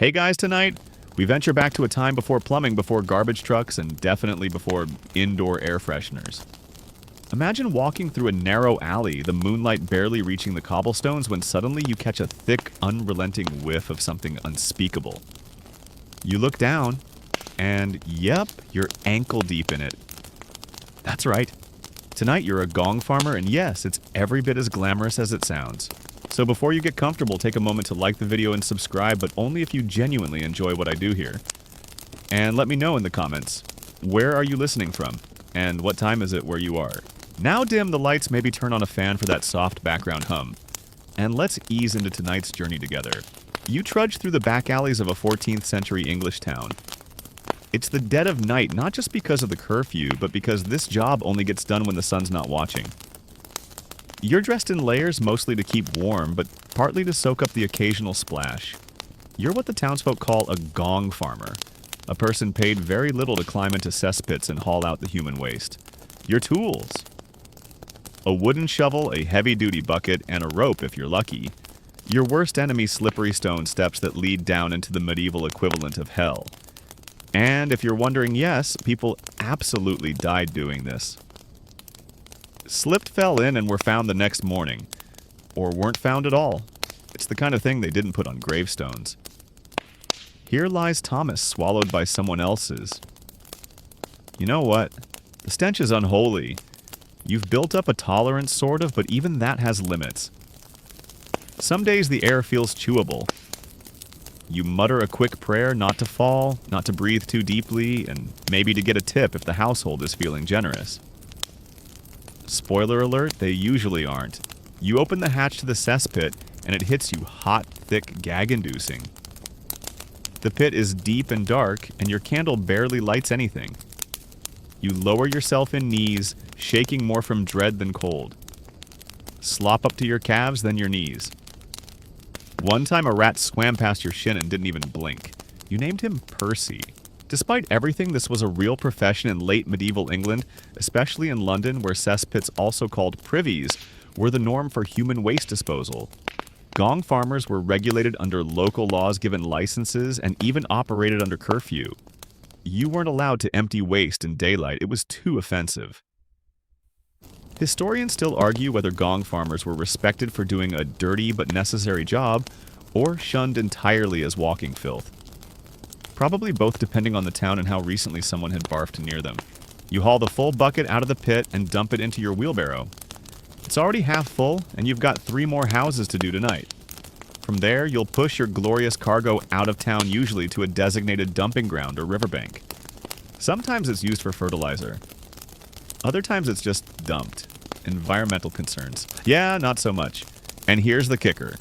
Hey guys, tonight we venture back to a time before plumbing, before garbage trucks, and definitely before indoor air fresheners. Imagine walking through a narrow alley, the moonlight barely reaching the cobblestones, when suddenly you catch a thick, unrelenting whiff of something unspeakable. You look down, and yep, you're ankle deep in it. That's right. Tonight you're a gong farmer, and yes, it's every bit as glamorous as it sounds. So before you get comfortable, take a moment to like the video and subscribe, but only if you genuinely enjoy what I do here. And let me know in the comments, where are you listening from? And what time is it where you are? Now dim the lights, maybe turn on a fan for that soft background hum. And let's ease into tonight's journey together. You trudge through the back alleys of a 14th century English town. It's the dead of night, not just because of the curfew, but because this job only gets done when the sun's not watching. You're dressed in layers, mostly to keep warm, but partly to soak up the occasional splash. You're what the townsfolk call a gong farmer, a person paid very little to climb into cesspits and haul out the human waste. Your tools: a wooden shovel, a heavy-duty bucket, and a rope if you're lucky. Your worst enemy: slippery stone steps that lead down into the medieval equivalent of hell. And if you're wondering, yes, people absolutely died doing this. Slipped, fell in, and were found the next morning. Or weren't found at all. It's the kind of thing they didn't put on gravestones. Here lies Thomas, swallowed by someone else's. You know what? The stench is unholy. You've built up a tolerance, sort of, but even that has limits. Some days the air feels chewable. You mutter a quick prayer not to fall, not to breathe too deeply, and maybe to get a tip if the household is feeling generous. Spoiler alert, they usually aren't. You open the hatch to the cesspit, and it hits you hot, thick, gag-inducing. The pit is deep and dark, and your candle barely lights anything. You lower yourself in knees, shaking more from dread than cold. Slop up to your calves, then your knees. One time a rat swam past your shin and didn't even blink. You named him Percy. Despite everything, this was a real profession in late medieval England, especially in London, where cesspits, also called privies, were the norm for human waste disposal. Gong farmers were regulated under local laws, given licenses, and even operated under curfew. You weren't allowed to empty waste in daylight. It was too offensive. Historians still argue whether gong farmers were respected for doing a dirty but necessary job, or shunned entirely as walking filth. Probably both, depending on the town and how recently someone had barfed near them. You haul the full bucket out of the pit and dump it into your wheelbarrow. It's already half full, and you've got 3 more houses to do tonight. From there, you'll push your glorious cargo out of town, usually to a designated dumping ground or riverbank. Sometimes it's used for fertilizer. Other times it's just dumped. Environmental concerns. Yeah, not so much. And here's the kicker.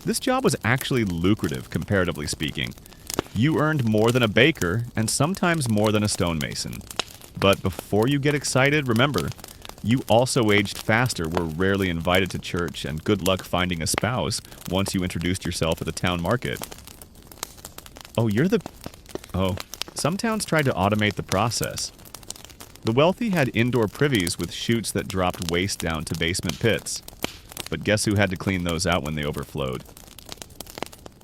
This job was actually lucrative, comparatively speaking. You earned more than a baker, and sometimes more than a stonemason. But before you get excited, remember, you also aged faster, were rarely invited to church, and good luck finding a spouse once you introduced yourself at the town market. Oh, some towns tried to automate the process. The wealthy had indoor privies with chutes that dropped waste down to basement pits. But guess who had to clean those out when they overflowed?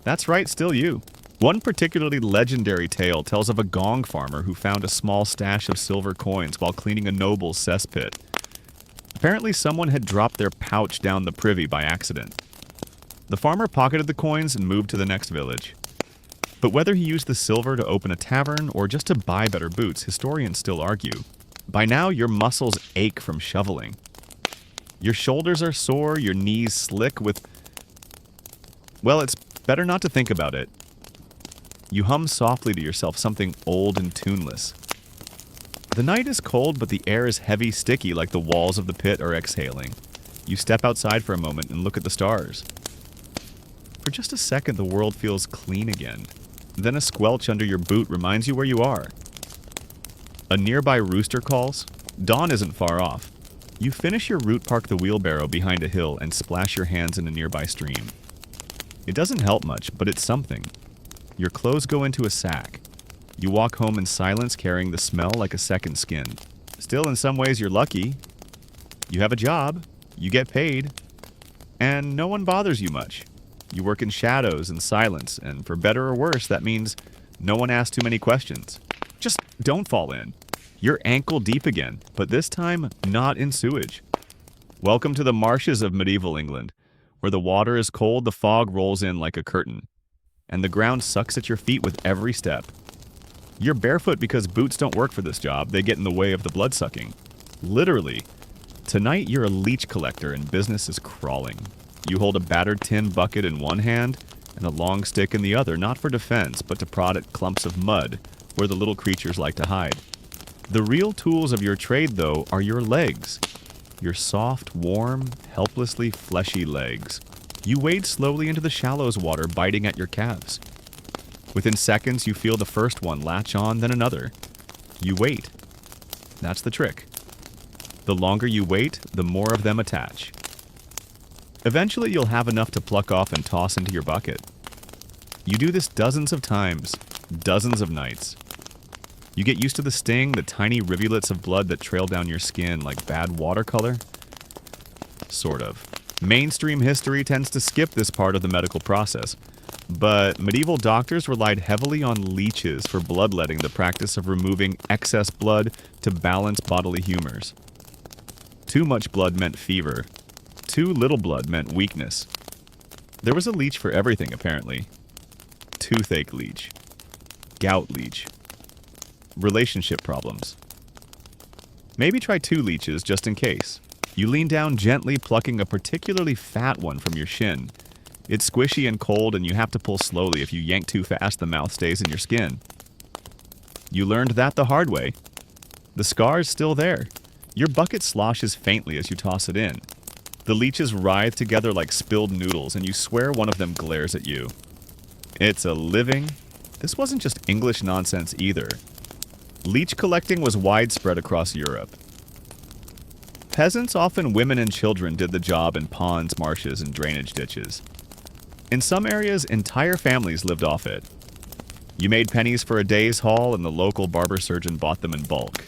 That's right, still you. One particularly legendary tale tells of a gong farmer who found a small stash of silver coins while cleaning a noble's cesspit. Apparently someone had dropped their pouch down the privy by accident. The farmer pocketed the coins and moved to the next village. But whether he used the silver to open a tavern or just to buy better boots, historians still argue. By now, your muscles ache from shoveling. Your shoulders are sore, your knees slick with... Well, it's better not to think about it. You hum softly to yourself, something old and tuneless. The night is cold, but the air is heavy, sticky, like the walls of the pit are exhaling. You step outside for a moment and look at the stars. For just a second, the world feels clean again. Then a squelch under your boot reminds you where you are. A nearby rooster calls. Dawn isn't far off. You finish your route, park the wheelbarrow behind a hill, and splash your hands in a nearby stream. It doesn't help much, but it's something. Your clothes go into a sack. You walk home in silence, carrying the smell like a second skin. Still, in some ways, you're lucky. You have a job, you get paid, and no one bothers you much. You work in shadows and silence, and for better or worse, that means no one asks too many questions. Just don't fall in. You're ankle deep again, but this time not in sewage. Welcome to the marshes of medieval England, where the water is cold, the fog rolls in like a curtain, and the ground sucks at your feet with every step. You're barefoot because boots don't work for this job, they get in the way of the blood sucking. Literally. Tonight you're a leech collector and business is crawling. You hold a battered tin bucket in one hand and a long stick in the other, not for defense, but to prod at clumps of mud where the little creatures like to hide. The real tools of your trade, though, are your legs. Your soft, warm, helplessly fleshy legs. You wade slowly into the shallows water, biting at your calves. Within seconds, you feel the first one latch on, then another. You wait. That's the trick. The longer you wait, the more of them attach. Eventually, you'll have enough to pluck off and toss into your bucket. You do this dozens of times, dozens of nights. You get used to the sting, the tiny rivulets of blood that trail down your skin like bad watercolor. Sort of. Mainstream history tends to skip this part of the medical process, but medieval doctors relied heavily on leeches for bloodletting, the practice of removing excess blood to balance bodily humors. Too much blood meant fever. Too little blood meant weakness. There was a leech for everything, apparently. Toothache leech. Gout leech. Relationship problems. Maybe try 2 leeches just in case. You lean down gently, plucking a particularly fat one from your shin. It's squishy and cold, and you have to pull slowly. If you yank too fast, the mouth stays in your skin. You learned that the hard way. The scar's still there. Your bucket sloshes faintly as you toss it in. The leeches writhe together like spilled noodles, and you swear one of them glares at you. It's a living... This wasn't just English nonsense either. Leech collecting was widespread across Europe. Peasants, often women and children, did the job in ponds, marshes, and drainage ditches. In some areas, entire families lived off it. You made pennies for a day's haul, and the local barber surgeon bought them in bulk.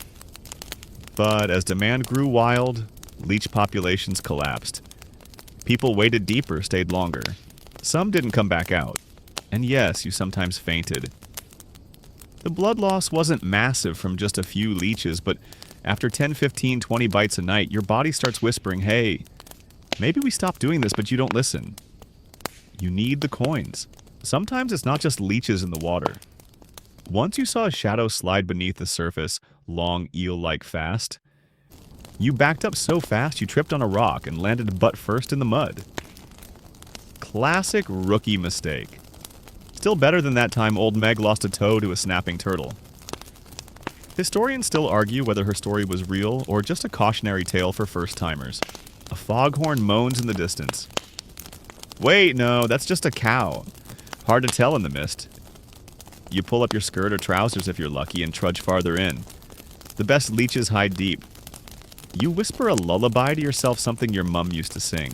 But as demand grew wild, leech populations collapsed. People waded deeper, stayed longer. Some didn't come back out. And yes, you sometimes fainted. The blood loss wasn't massive from just a few leeches, but after 10, 15, 20 bites a night, your body starts whispering, hey, maybe we stop doing this, but you don't listen. You need the coins. Sometimes it's not just leeches in the water. Once you saw a shadow slide beneath the surface, long eel-like fast. You backed up so fast you tripped on a rock and landed butt first in the mud. Classic rookie mistake. Still better than that time old Meg lost a toe to a snapping turtle. Historians still argue whether her story was real or just a cautionary tale for first-timers. A foghorn moans in the distance. Wait, no, that's just a cow. Hard to tell in the mist. You pull up your skirt or trousers if you're lucky and trudge farther in. The best leeches hide deep. You whisper a lullaby to yourself, something your mum used to sing.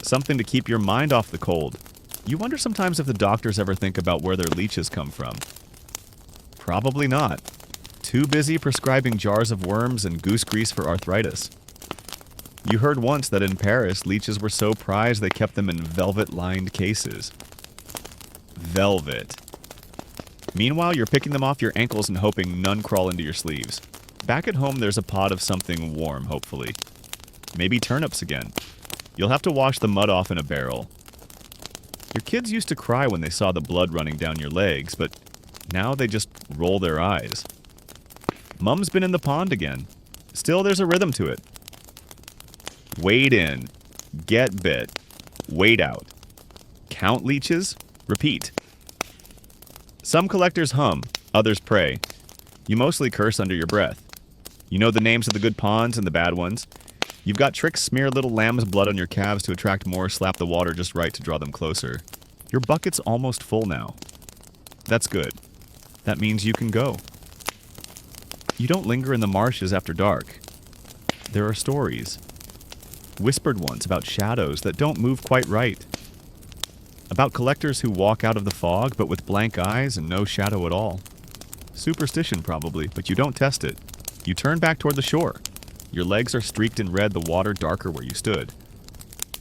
Something to keep your mind off the cold. You wonder sometimes if the doctors ever think about where their leeches come from. Probably not. Too busy prescribing jars of worms and goose grease for arthritis. You heard once that in Paris, leeches were so prized they kept them in velvet-lined cases. Velvet. Meanwhile, you're picking them off your ankles and hoping none crawl into your sleeves. Back at home, there's a pot of something warm, hopefully. Maybe turnips again. You'll have to wash the mud off in a barrel. Your kids used to cry when they saw the blood running down your legs, but now they just roll their eyes. Mum's been in the pond again. Still, there's a rhythm to it. Wade in. Get bit. Wade out. Count leeches. Repeat. Some collectors hum, others pray. You mostly curse under your breath. You know the names of the good ponds and the bad ones. You've got tricks, smear little lamb's blood on your calves to attract more, slap the water just right to draw them closer. Your bucket's almost full now. That's good. That means you can go. You don't linger in the marshes after dark. There are stories. Whispered ones about shadows that don't move quite right. About collectors who walk out of the fog, but with blank eyes and no shadow at all. Superstition, probably, but you don't test it. You turn back toward the shore. Your legs are streaked in red, the water darker where you stood.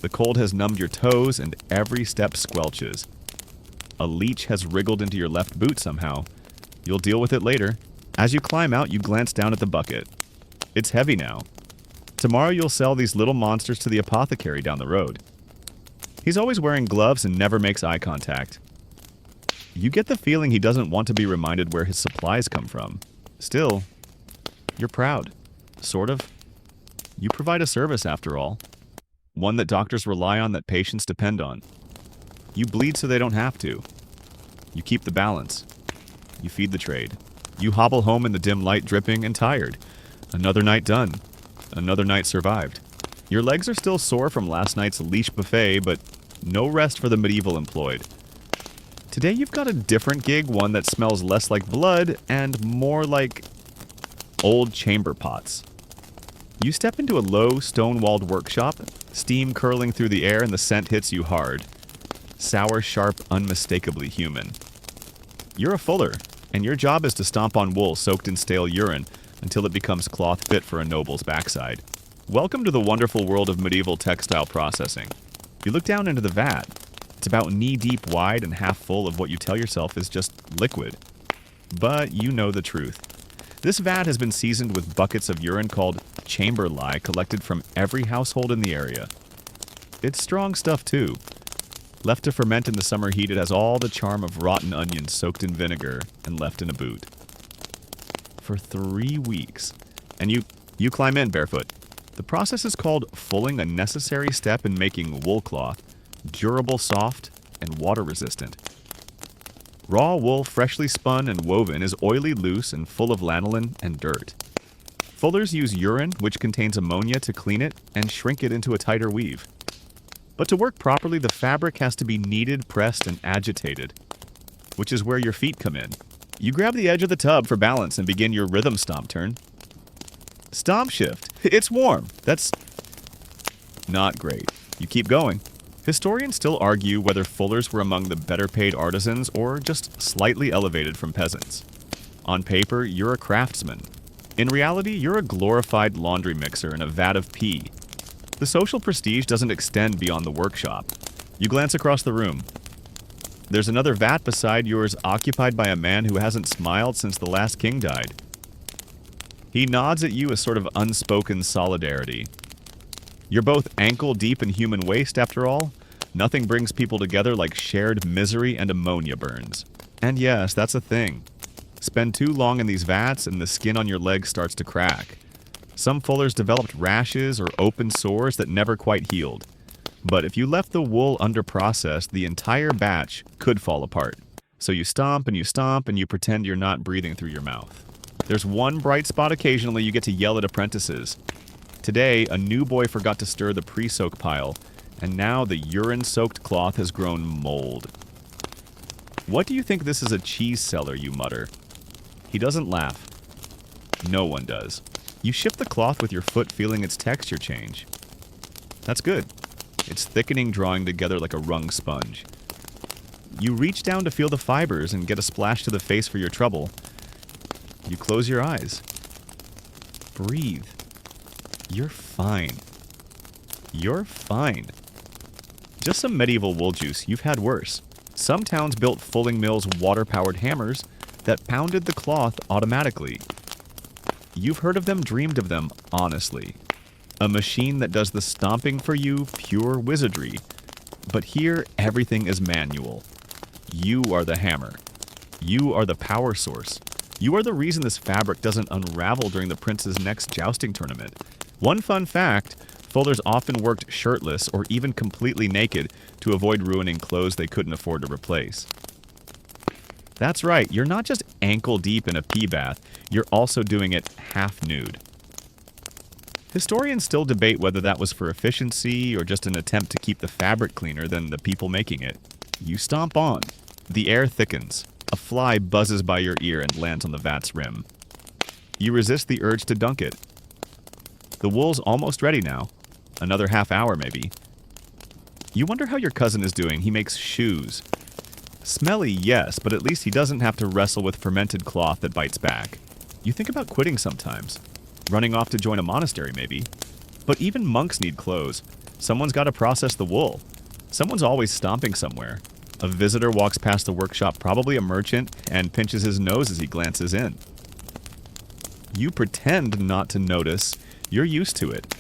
The cold has numbed your toes and every step squelches. A leech has wriggled into your left boot somehow. You'll deal with it later. As you climb out, you glance down at the bucket. It's heavy now. Tomorrow you'll sell these little monsters to the apothecary down the road. He's always wearing gloves and never makes eye contact. You get the feeling he doesn't want to be reminded where his supplies come from. Still, you're proud. Sort of. You provide a service, after all. One that doctors rely on, that patients depend on. You bleed so they don't have to. You keep the balance. You feed the trade. You hobble home in the dim light, dripping and tired. Another night done. Another night survived. Your legs are still sore from last night's leash buffet, but no rest for the medieval employed. Today you've got a different gig, one that smells less like blood and more like old chamber pots. You step into a low, stone-walled workshop, steam curling through the air and the scent hits you hard. Sour, sharp, unmistakably human. You're a fuller, and your job is to stomp on wool soaked in stale urine until it becomes cloth fit for a noble's backside. Welcome to the wonderful world of medieval textile processing. You look down into the vat. It's about knee-deep wide and half full of what you tell yourself is just liquid. But you know the truth. This vat has been seasoned with buckets of urine called chamber lye collected from every household in the area. It's strong stuff too. Left to ferment in the summer heat, it has all the charm of rotten onions soaked in vinegar and left in a boot. For 3 weeks. And you climb in barefoot. The process is called fulling, a necessary step in making wool cloth, durable, soft, and water-resistant. Raw wool, freshly spun and woven, is oily, loose, and full of lanolin and dirt. Fullers use urine, which contains ammonia, to clean it and shrink it into a tighter weave. But to work properly, the fabric has to be kneaded, pressed, and agitated, which is where your feet come in. You grab the edge of the tub for balance and begin your rhythm stomp turn. Stomp shift. It's warm. That's not great. You keep going. Historians still argue whether fullers were among the better paid artisans or just slightly elevated from peasants. On paper, you're a craftsman. In reality, you're a glorified laundry mixer in a vat of pee. The social prestige doesn't extend beyond the workshop. You glance across the room. There's another vat beside yours occupied by a man who hasn't smiled since the last king died. He nods at you, a sort of unspoken solidarity. You're both ankle deep in human waste, after all. Nothing brings people together like shared misery and ammonia burns. And yes, that's a thing. Spend too long in these vats and the skin on your legs starts to crack. Some fullers developed rashes or open sores that never quite healed. But if you left the wool underprocessed, the entire batch could fall apart. So you stomp and you pretend you're not breathing through your mouth. There's one bright spot occasionally. You get to yell at apprentices. Today, a new boy forgot to stir the pre-soak pile, and now the urine-soaked cloth has grown mold. What do you think this is, a cheese cellar, you mutter? He doesn't laugh. No one does. You shift the cloth with your foot, feeling its texture change. That's good. It's thickening, drawing together like a wrung sponge. You reach down to feel the fibers and get a splash to the face for your trouble. You close your eyes. Breathe. You're fine. You're fine. Just some medieval wool juice. You've had worse. Some towns built fulling mills, water-powered hammers that pounded the cloth automatically. You've heard of them, dreamed of them, honestly. A machine that does the stomping for you, pure wizardry. But here, everything is manual. You are the hammer. You are the power source. You are the reason this fabric doesn't unravel during the prince's next jousting tournament. One fun fact, fullers often worked shirtless or even completely naked to avoid ruining clothes they couldn't afford to replace. That's right, you're not just ankle deep in a pee bath, you're also doing it half nude. Historians still debate whether that was for efficiency or just an attempt to keep the fabric cleaner than the people making it. You stomp on. The air thickens. A fly buzzes by your ear and lands on the vat's rim. You resist the urge to dunk it. The wool's almost ready now. Another half hour, maybe. You wonder how your cousin is doing. He makes shoes. Smelly, yes, but at least he doesn't have to wrestle with fermented cloth that bites back. You think about quitting sometimes. Running off to join a monastery, maybe. But even monks need clothes. Someone's got to process the wool. Someone's always stomping somewhere. A visitor walks past the workshop, probably a merchant, and pinches his nose as he glances in. You pretend not to notice. You're used to it.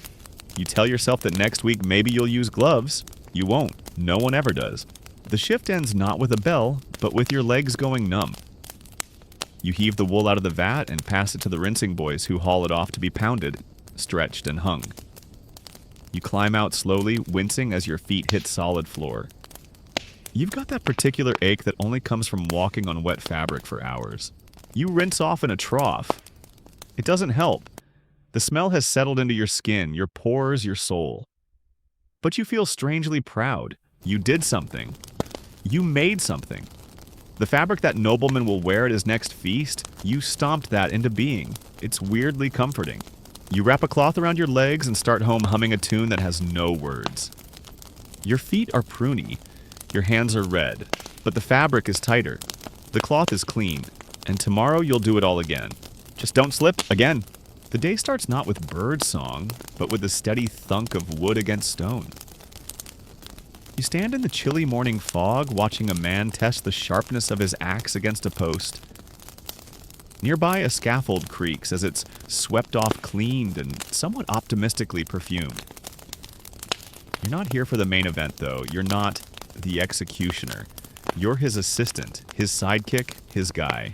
You tell yourself that next week maybe you'll use gloves. You won't. No one ever does. The shift ends not with a bell, but with your legs going numb. You heave the wool out of the vat and pass it to the rinsing boys who haul it off to be pounded, stretched, and hung. You climb out slowly, wincing as your feet hit solid floor. You've got that particular ache that only comes from walking on wet fabric for hours. You rinse off in a trough. It doesn't help. The smell has settled into your skin, your pores, your soul. But you feel strangely proud. You did something. You made something. The fabric that nobleman will wear at his next feast, you stomped that into being. It's weirdly comforting. You wrap a cloth around your legs and start home humming a tune that has no words. Your feet are pruny. Your hands are red. But the fabric is tighter. The cloth is clean. And tomorrow you'll do it all again. Just don't slip again. The day starts not with bird song, but with the steady thunk of wood against stone. You stand in the chilly morning fog, watching a man test the sharpness of his axe against a post. Nearby, a scaffold creaks as it's swept off, cleaned, and somewhat optimistically perfumed. You're not here for the main event, though. You're not the executioner. You're his assistant, his sidekick, his guy.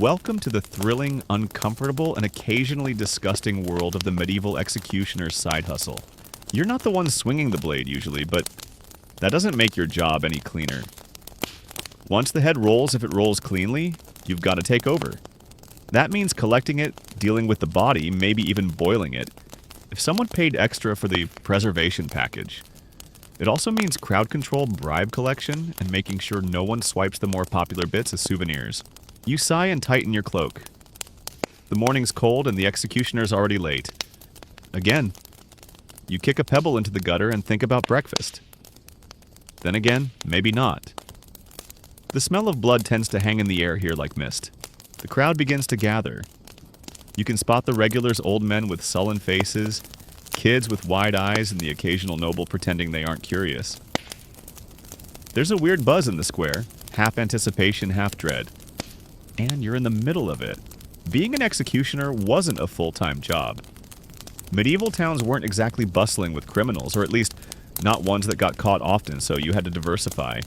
Welcome to the thrilling, uncomfortable, and occasionally disgusting world of the medieval executioner's side hustle. You're not the one swinging the blade usually, but that doesn't make your job any cleaner. Once the head rolls, if it rolls cleanly, you've got to take over. That means collecting it, dealing with the body, maybe even boiling it. If someone paid extra for the preservation package. It also means crowd control, bribe collection, and making sure no one swipes the more popular bits as souvenirs. You sigh and tighten your cloak. The morning's cold and the executioner's already late. Again. You kick a pebble into the gutter and think about breakfast. Then again, maybe not. The smell of blood tends to hang in the air here like mist. The crowd begins to gather. You can spot the regulars, old men with sullen faces, kids with wide eyes, and the occasional noble pretending they aren't curious. There's a weird buzz in the square, half anticipation, half dread. And you're in the middle of it. Being an executioner wasn't a full-time job. Medieval towns weren't exactly bustling with criminals, or at least not ones that got caught often, so you had to diversify.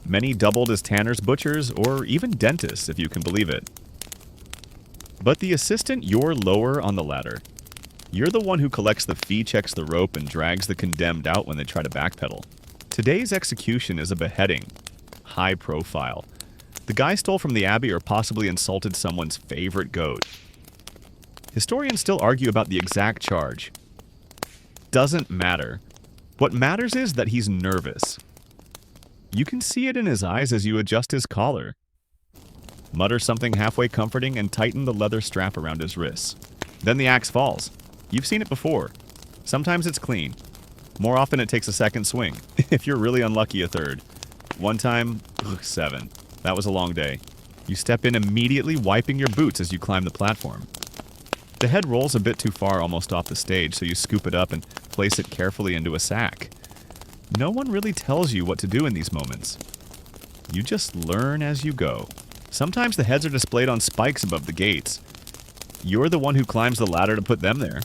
Many doubled as tanners, butchers, or even dentists, if you can believe it. But the assistant, you're lower on the ladder. You're the one who collects the fee, checks the rope, and drags the condemned out when they try to backpedal. Today's execution is a beheading. High profile. The guy stole from the abbey or possibly insulted someone's favorite goat. Historians still argue about the exact charge. Doesn't matter. What matters is that he's nervous. You can see it in his eyes as you adjust his collar. Mutter something halfway comforting and tighten the leather strap around his wrists. Then the axe falls. You've seen it before. Sometimes it's clean. More often it takes a second swing. If you're really unlucky, a third. One time, 7. That was a long day. You step in immediately, wiping your boots as you climb the platform. The head rolls a bit too far almost off the stage, so you scoop it up and place it carefully into a sack. No one really tells you what to do in these moments. You just learn as you go. Sometimes the heads are displayed on spikes above the gates. You're the one who climbs the ladder to put them there.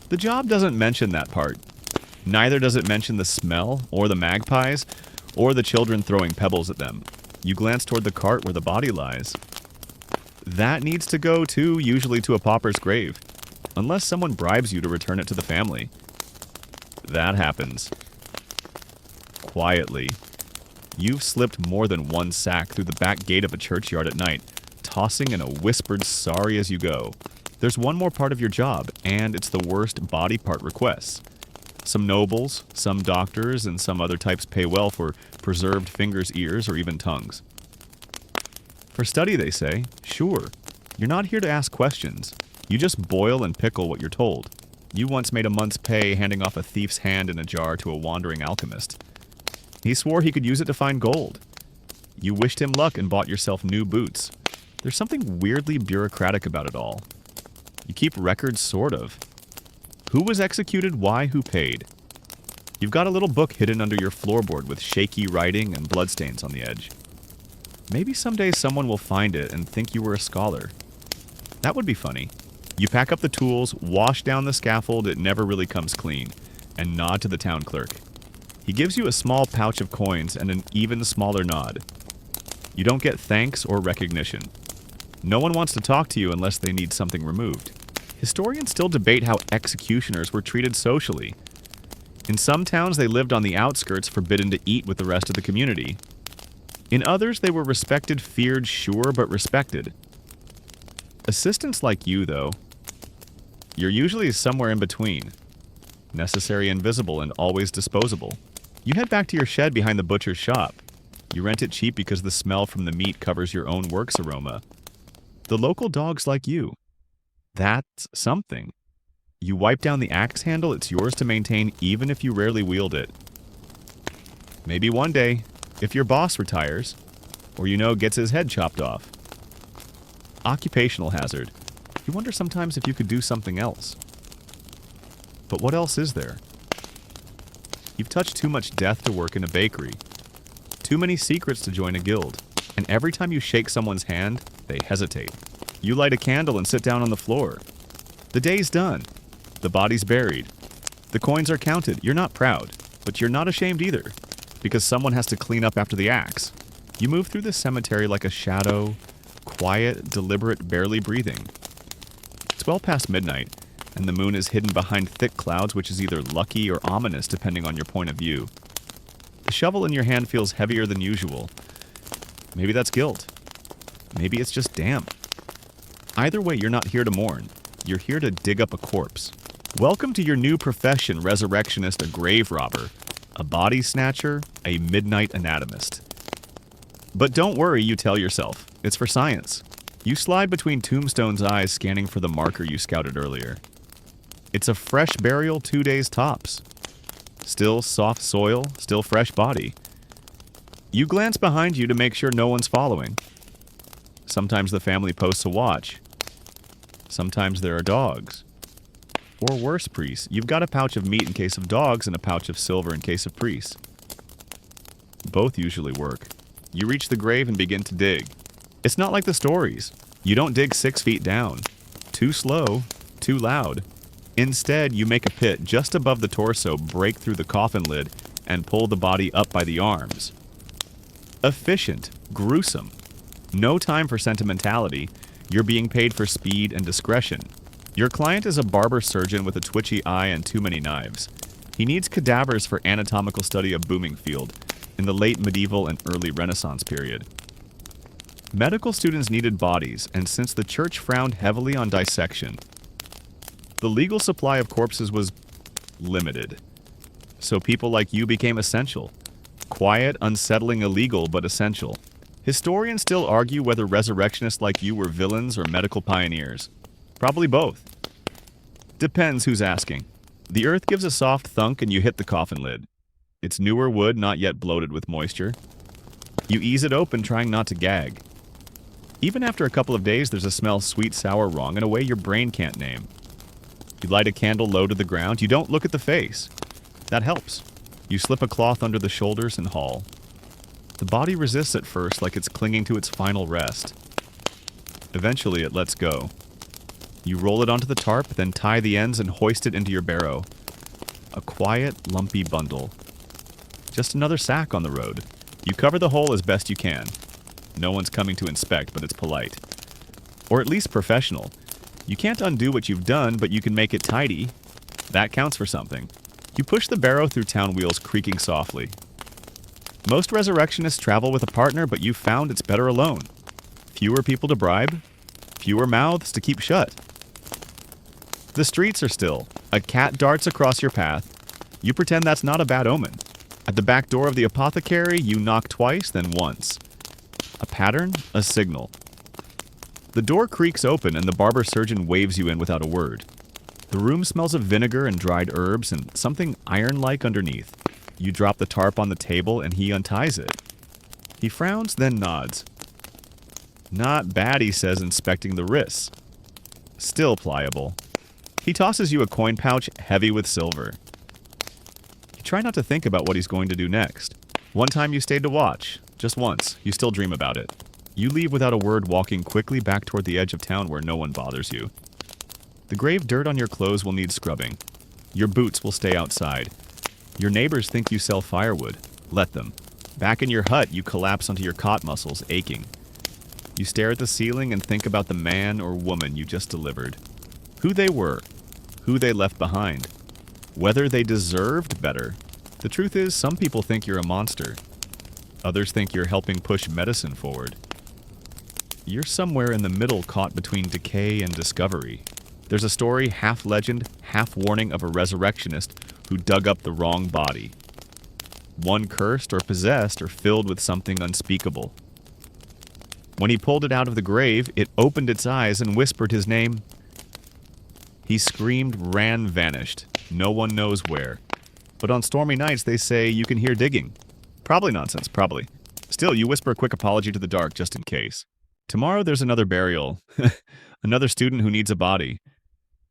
The job doesn't mention that part. Neither does it mention the smell, or the magpies, or the children throwing pebbles at them. You glance toward the cart where the body lies. That needs to go too, usually to a pauper's grave. Unless someone bribes you to return it to the family. That happens. Quietly. You've slipped more than one sack through the back gate of a churchyard at night, tossing in a whispered sorry as you go. There's one more part of your job, and it's the worst body part requests. Some nobles, some doctors, and some other types pay well for preserved fingers, ears, or even tongues. For study, they say. Sure. You're not here to ask questions. You just boil and pickle what you're told. You once made a month's pay handing off a thief's hand in a jar to a wandering alchemist. He swore he could use it to find gold. You wished him luck and bought yourself new boots. There's something weirdly bureaucratic about it all. You keep records, sort of. Who was executed, why, who paid? You've got a little book hidden under your floorboard with shaky writing and bloodstains on the edge. Maybe someday someone will find it and think you were a scholar. That would be funny. You pack up the tools, wash down the scaffold, it never really comes clean, and nod to the town clerk. He gives you a small pouch of coins and an even smaller nod. You don't get thanks or recognition. No one wants to talk to you unless they need something removed. Historians still debate how executioners were treated socially. In some towns, they lived on the outskirts, forbidden to eat with the rest of the community. In others, they were respected, feared, sure, but respected. Assistants like you, though, you're usually somewhere in between. Necessary and visible and always disposable. You head back to your shed behind the butcher's shop. You rent it cheap because the smell from the meat covers your own work's aroma. The local dogs like you. That's something. You wipe down the axe handle, it's yours to maintain even if you rarely wield it. Maybe one day, if your boss retires, or gets his head chopped off. Occupational hazard. You wonder sometimes if you could do something else. But what else is there? You've touched too much death to work in a bakery. Too many secrets to join a guild. And every time you shake someone's hand, they hesitate. You light a candle and sit down on the floor. The day's done. The body's buried. The coins are counted. You're not proud, but you're not ashamed either, because someone has to clean up after the axe. You move through the cemetery like a shadow, quiet, deliberate, barely breathing. It's well past midnight, and the moon is hidden behind thick clouds, which is either lucky or ominous depending on your point of view. The shovel in your hand feels heavier than usual. Maybe that's guilt. Maybe it's just damp. Either way, you're not here to mourn. You're here to dig up a corpse. Welcome to your new profession, resurrectionist, a grave robber, a body snatcher, a midnight anatomist. But don't worry, you tell yourself. It's for science. You slide between Tombstone's eyes, scanning for the marker you scouted earlier. It's a fresh burial, 2 days tops. Still soft soil, still fresh body. You glance behind you to make sure no one's following. Sometimes the family posts a watch. Sometimes there are dogs. Or worse, priests. You've got a pouch of meat in case of dogs and a pouch of silver in case of priests. Both usually work. You reach the grave and begin to dig. It's not like the stories. You don't dig 6 feet down. Too slow, too loud. Instead, you make a pit just above the torso, break through the coffin lid, and pull the body up by the arms. Efficient, gruesome. No time for sentimentality. You're being paid for speed and discretion. Your client is a barber surgeon with a twitchy eye and too many knives. He needs cadavers for anatomical study of Boomingfield in the late medieval and early Renaissance period. Medical students needed bodies, and since the church frowned heavily on dissection, the legal supply of corpses was limited. So people like you became essential. Quiet, unsettling, illegal, but essential. Historians still argue whether resurrectionists like you were villains or medical pioneers. Probably both. Depends who's asking. The earth gives a soft thunk and you hit the coffin lid. It's newer wood, not yet bloated with moisture. You ease it open, trying not to gag. Even after a couple of days, there's a smell sweet, sour, wrong in a way your brain can't name. You light a candle low to the ground. You don't look at the face. That helps. You slip a cloth under the shoulders and haul. The body resists at first, like it's clinging to its final rest. Eventually, it lets go. You roll it onto the tarp, then tie the ends and hoist it into your barrow. A quiet, lumpy bundle. Just another sack on the road. You cover the hole as best you can. No one's coming to inspect, but it's polite. Or at least professional. You can't undo what you've done, but you can make it tidy. That counts for something. You push the barrow through town wheels creaking softly. Most resurrectionists travel with a partner, but you've found it's better alone. Fewer people to bribe. Fewer mouths to keep shut. The streets are still. A cat darts across your path. You pretend that's not a bad omen. At the back door of the apothecary, you knock twice, then once. A pattern, a signal. The door creaks open and the barber surgeon waves you in without a word. The room smells of vinegar and dried herbs and something iron-like underneath. You drop the tarp on the table and he unties it. He frowns, then nods. Not bad, he says, inspecting the wrists. Still pliable. He tosses you a coin pouch heavy with silver. You try not to think about what he's going to do next. One time you stayed to watch. Just once. You still dream about it. You leave without a word, walking quickly back toward the edge of town where no one bothers you. The grave dirt on your clothes will need scrubbing. Your boots will stay outside. Your neighbors think you sell firewood. Let them. Back in your hut, you collapse onto your cot muscles, aching. You stare at the ceiling and think about the man or woman you just delivered. Who they were. Who they left behind. Whether they deserved better. The truth is, some people think you're a monster. Others think you're helping push medicine forward. You're somewhere in the middle, caught between decay and discovery. There's a story, half legend, half warning, of a resurrectionist who dug up the wrong body. One cursed or possessed or filled with something unspeakable. When he pulled it out of the grave, it opened its eyes and whispered his name. He screamed, ran, vanished. No one knows where. But on stormy nights, they say you can hear digging. Probably nonsense, probably. Still, you whisper a quick apology to the dark just in case. Tomorrow there's another burial. Another student who needs a body.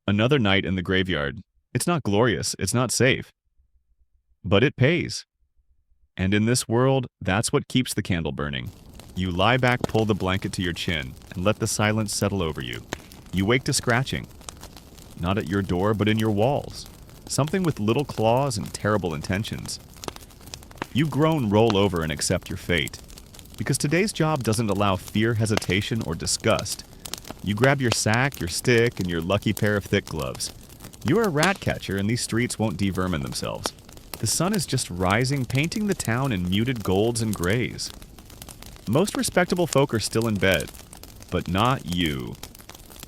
Another night in the graveyard. It's not glorious. It's not safe. But it pays. And in this world, that's what keeps the candle burning. You lie back, pull the blanket to your chin, and let the silence settle over you. You wake to scratching. Not at your door, but in your walls. Something with little claws and terrible intentions. You groan, roll over, and accept your fate. Because today's job doesn't allow fear, hesitation, or disgust. You grab your sack, your stick, and your lucky pair of thick gloves. You're a rat catcher, and these streets won't devermin themselves. The sun is just rising, painting the town in muted golds and grays. Most respectable folk are still in bed, but not you.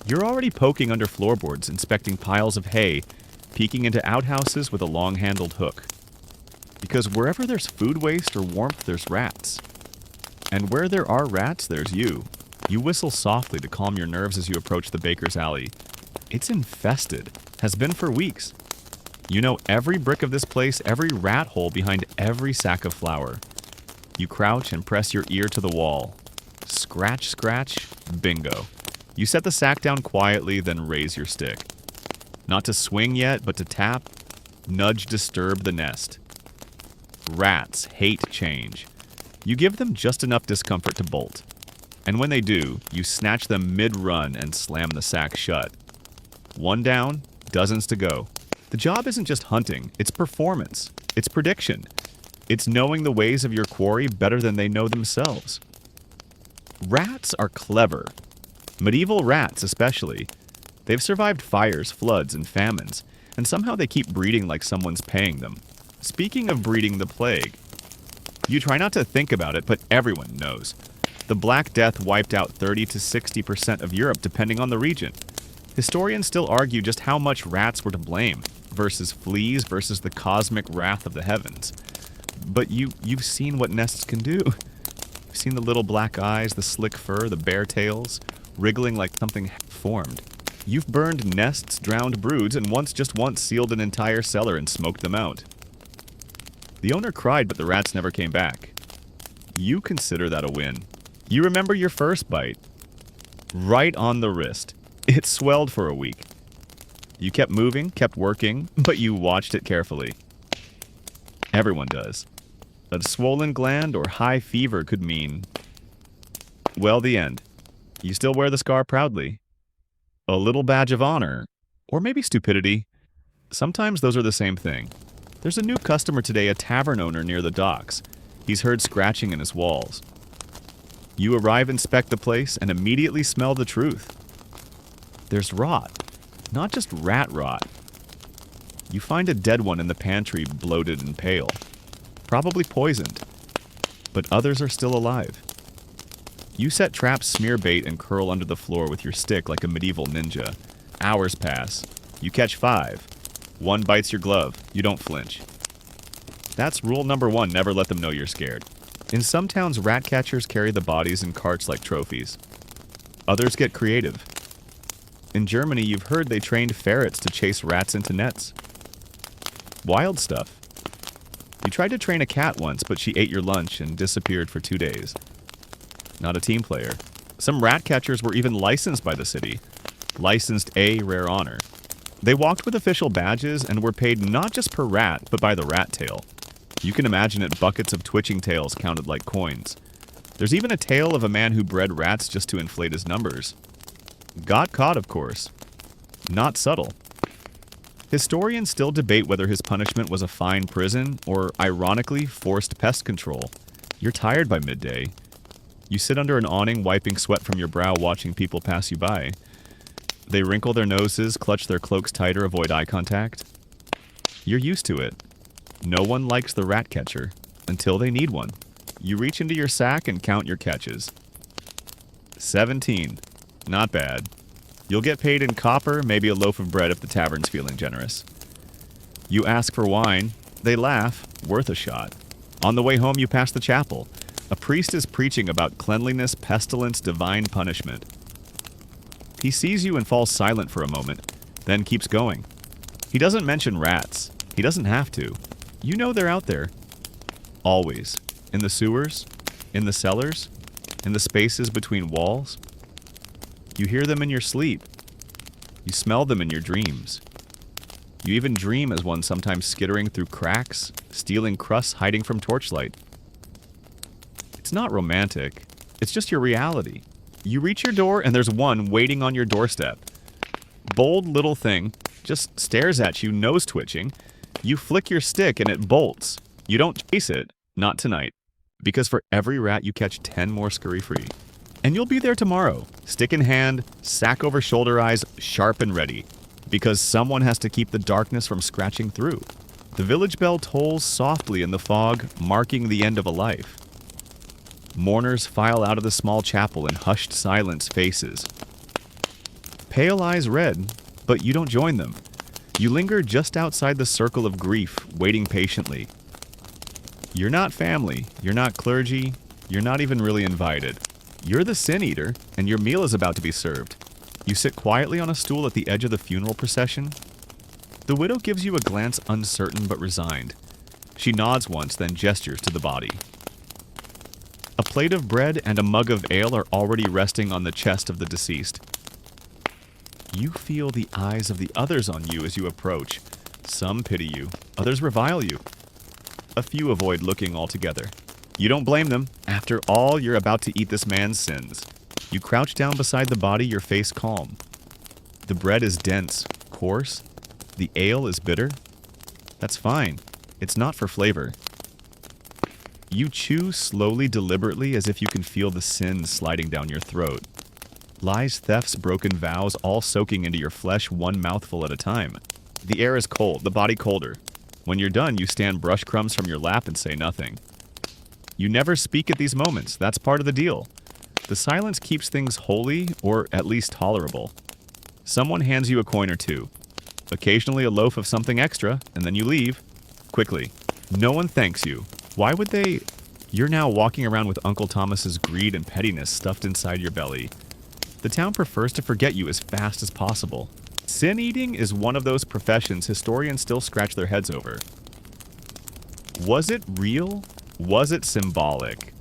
You're already poking under floorboards, inspecting piles of hay, peeking into outhouses with a long-handled hook. Because wherever there's food waste or warmth, there's rats. And where there are rats, there's you. You whistle softly to calm your nerves as you approach the baker's alley. It's infested. Has been for weeks. You know every brick of this place, every rat hole behind every sack of flour. You crouch and press your ear to the wall. Scratch, scratch, bingo. You set the sack down quietly, then raise your stick. Not to swing yet, but to tap, nudge, disturb the nest. Rats hate change. You give them just enough discomfort to bolt. And when they do, you snatch them mid-run and slam the sack shut. One down, dozens to go. The job isn't just hunting, it's performance. It's prediction. It's knowing the ways of your quarry better than they know themselves. Rats are clever. Medieval rats especially. They've survived fires, floods, and famines, and somehow they keep breeding like someone's paying them. Speaking of breeding the plague, you try not to think about it, but everyone knows. The Black Death wiped out 30 to 60% of Europe, depending on the region. Historians still argue just how much rats were to blame, versus fleas versus the cosmic wrath of the heavens. But you've seen what nests can do. You've seen the little black eyes, the slick fur, the bare tails, wriggling like something formed. You've burned nests, drowned broods, and just once sealed an entire cellar and smoked them out. The owner cried, but the rats never came back. You consider that a win. You remember your first bite. Right on the wrist. It swelled for a week. You kept moving, kept working, but you watched it carefully. Everyone does. A swollen gland or high fever could mean, well, the end. You still wear the scar proudly. A little badge of honor. Or maybe stupidity. Sometimes those are the same thing. There's a new customer today, a tavern owner near the docks. He's heard scratching in his walls. You arrive, inspect the place, and immediately smell the truth. There's rot. Not just rat rot. You find a dead one in the pantry, bloated and pale. Probably poisoned. But others are still alive. You set traps, smear bait, and curl under the floor with your stick like a medieval ninja. Hours pass. You catch 5. One bites your glove. You don't flinch. That's rule number 1, never let them know you're scared. In some towns, rat catchers carry the bodies in carts like trophies. Others get creative. In Germany, you've heard they trained ferrets to chase rats into nets. Wild stuff. You tried to train a cat once, but she ate your lunch and disappeared for 2 days. Not a team player. Some rat catchers were even licensed by the city. Licensed A, rare honor. They walked with official badges and were paid not just per rat, but by the rat tail. You can imagine it, buckets of twitching tails counted like coins. There's even a tale of a man who bred rats just to inflate his numbers. Got caught, of course. Not subtle. Historians still debate whether his punishment was a fine prison or, ironically, forced pest control. You're tired by midday. You sit under an awning, wiping sweat from your brow, watching people pass you by. They wrinkle their noses, clutch their cloaks tighter, avoid eye contact. You're used to it. No one likes the rat catcher until they need one. You reach into your sack and count your catches. 17. Not bad. You'll get paid in copper, maybe a loaf of bread if the tavern's feeling generous. You ask for wine. They laugh. Worth a shot. On the way home, you pass the chapel. A priest is preaching about cleanliness, pestilence, divine punishment. He sees you and falls silent for a moment, then keeps going. He doesn't mention rats. He doesn't have to. You know they're out there. Always. In the sewers, in the cellars, in the spaces between walls. You hear them in your sleep. You smell them in your dreams. You even dream as one, sometimes skittering through cracks, stealing crusts, hiding from torchlight. It's not romantic. It's just your reality. You reach your door and there's one waiting on your doorstep. Bold little thing, just stares at you, nose twitching. You flick your stick and it bolts. You don't chase it, not tonight. Because for every rat you catch 10 more scurry-free. And you'll be there tomorrow, stick in hand, sack over shoulder eyes, sharp and ready. Because someone has to keep the darkness from scratching through. The village bell tolls softly in the fog, marking the end of a life. Mourners file out of the small chapel in hushed silence faces. Pale eyes red, but you don't join them. You linger just outside the circle of grief, waiting patiently. You're not family, you're not clergy, you're not even really invited. You're the sin eater, and your meal is about to be served. You sit quietly on a stool at the edge of the funeral procession. The widow gives you a glance uncertain but resigned. She nods once, then gestures to the body. A plate of bread and a mug of ale are already resting on the chest of the deceased. You feel the eyes of the others on you as you approach. Some pity you, others revile you. A few avoid looking altogether. You don't blame them. After all, you're about to eat this man's sins. You crouch down beside the body, your face calm. The bread is dense, coarse. The ale is bitter. That's fine. It's not for flavor. You chew slowly, deliberately, as if you can feel the sins sliding down your throat. Lies, thefts, broken vows, all soaking into your flesh one mouthful at a time. The air is cold, the body colder. When you're done, you stand brush crumbs from your lap and say nothing. You never speak at these moments. That's part of the deal. The silence keeps things holy, or at least tolerable. Someone hands you a coin or two. Occasionally a loaf of something extra, and then you leave. Quickly. No one thanks you. Why would they? You're now walking around with Uncle Thomas's greed and pettiness stuffed inside your belly. The town prefers to forget you as fast as possible. Sin eating is one of those professions historians still scratch their heads over. Was it real? Was it symbolic?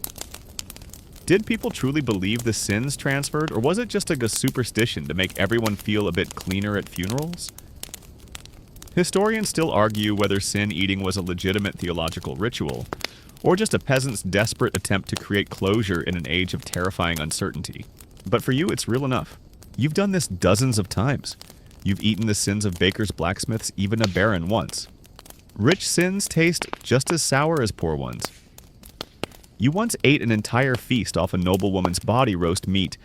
Did people truly believe the sins transferred, or was it just a superstition to make everyone feel a bit cleaner at funerals? Historians still argue whether sin eating was a legitimate theological ritual, or just a peasant's desperate attempt to create closure in an age of terrifying uncertainty. But for you, it's real enough. You've done this dozens of times. You've eaten the sins of bakers, blacksmiths, even a baron once. Rich sins taste just as sour as poor ones. You once ate an entire feast off a noblewoman's body roast meat,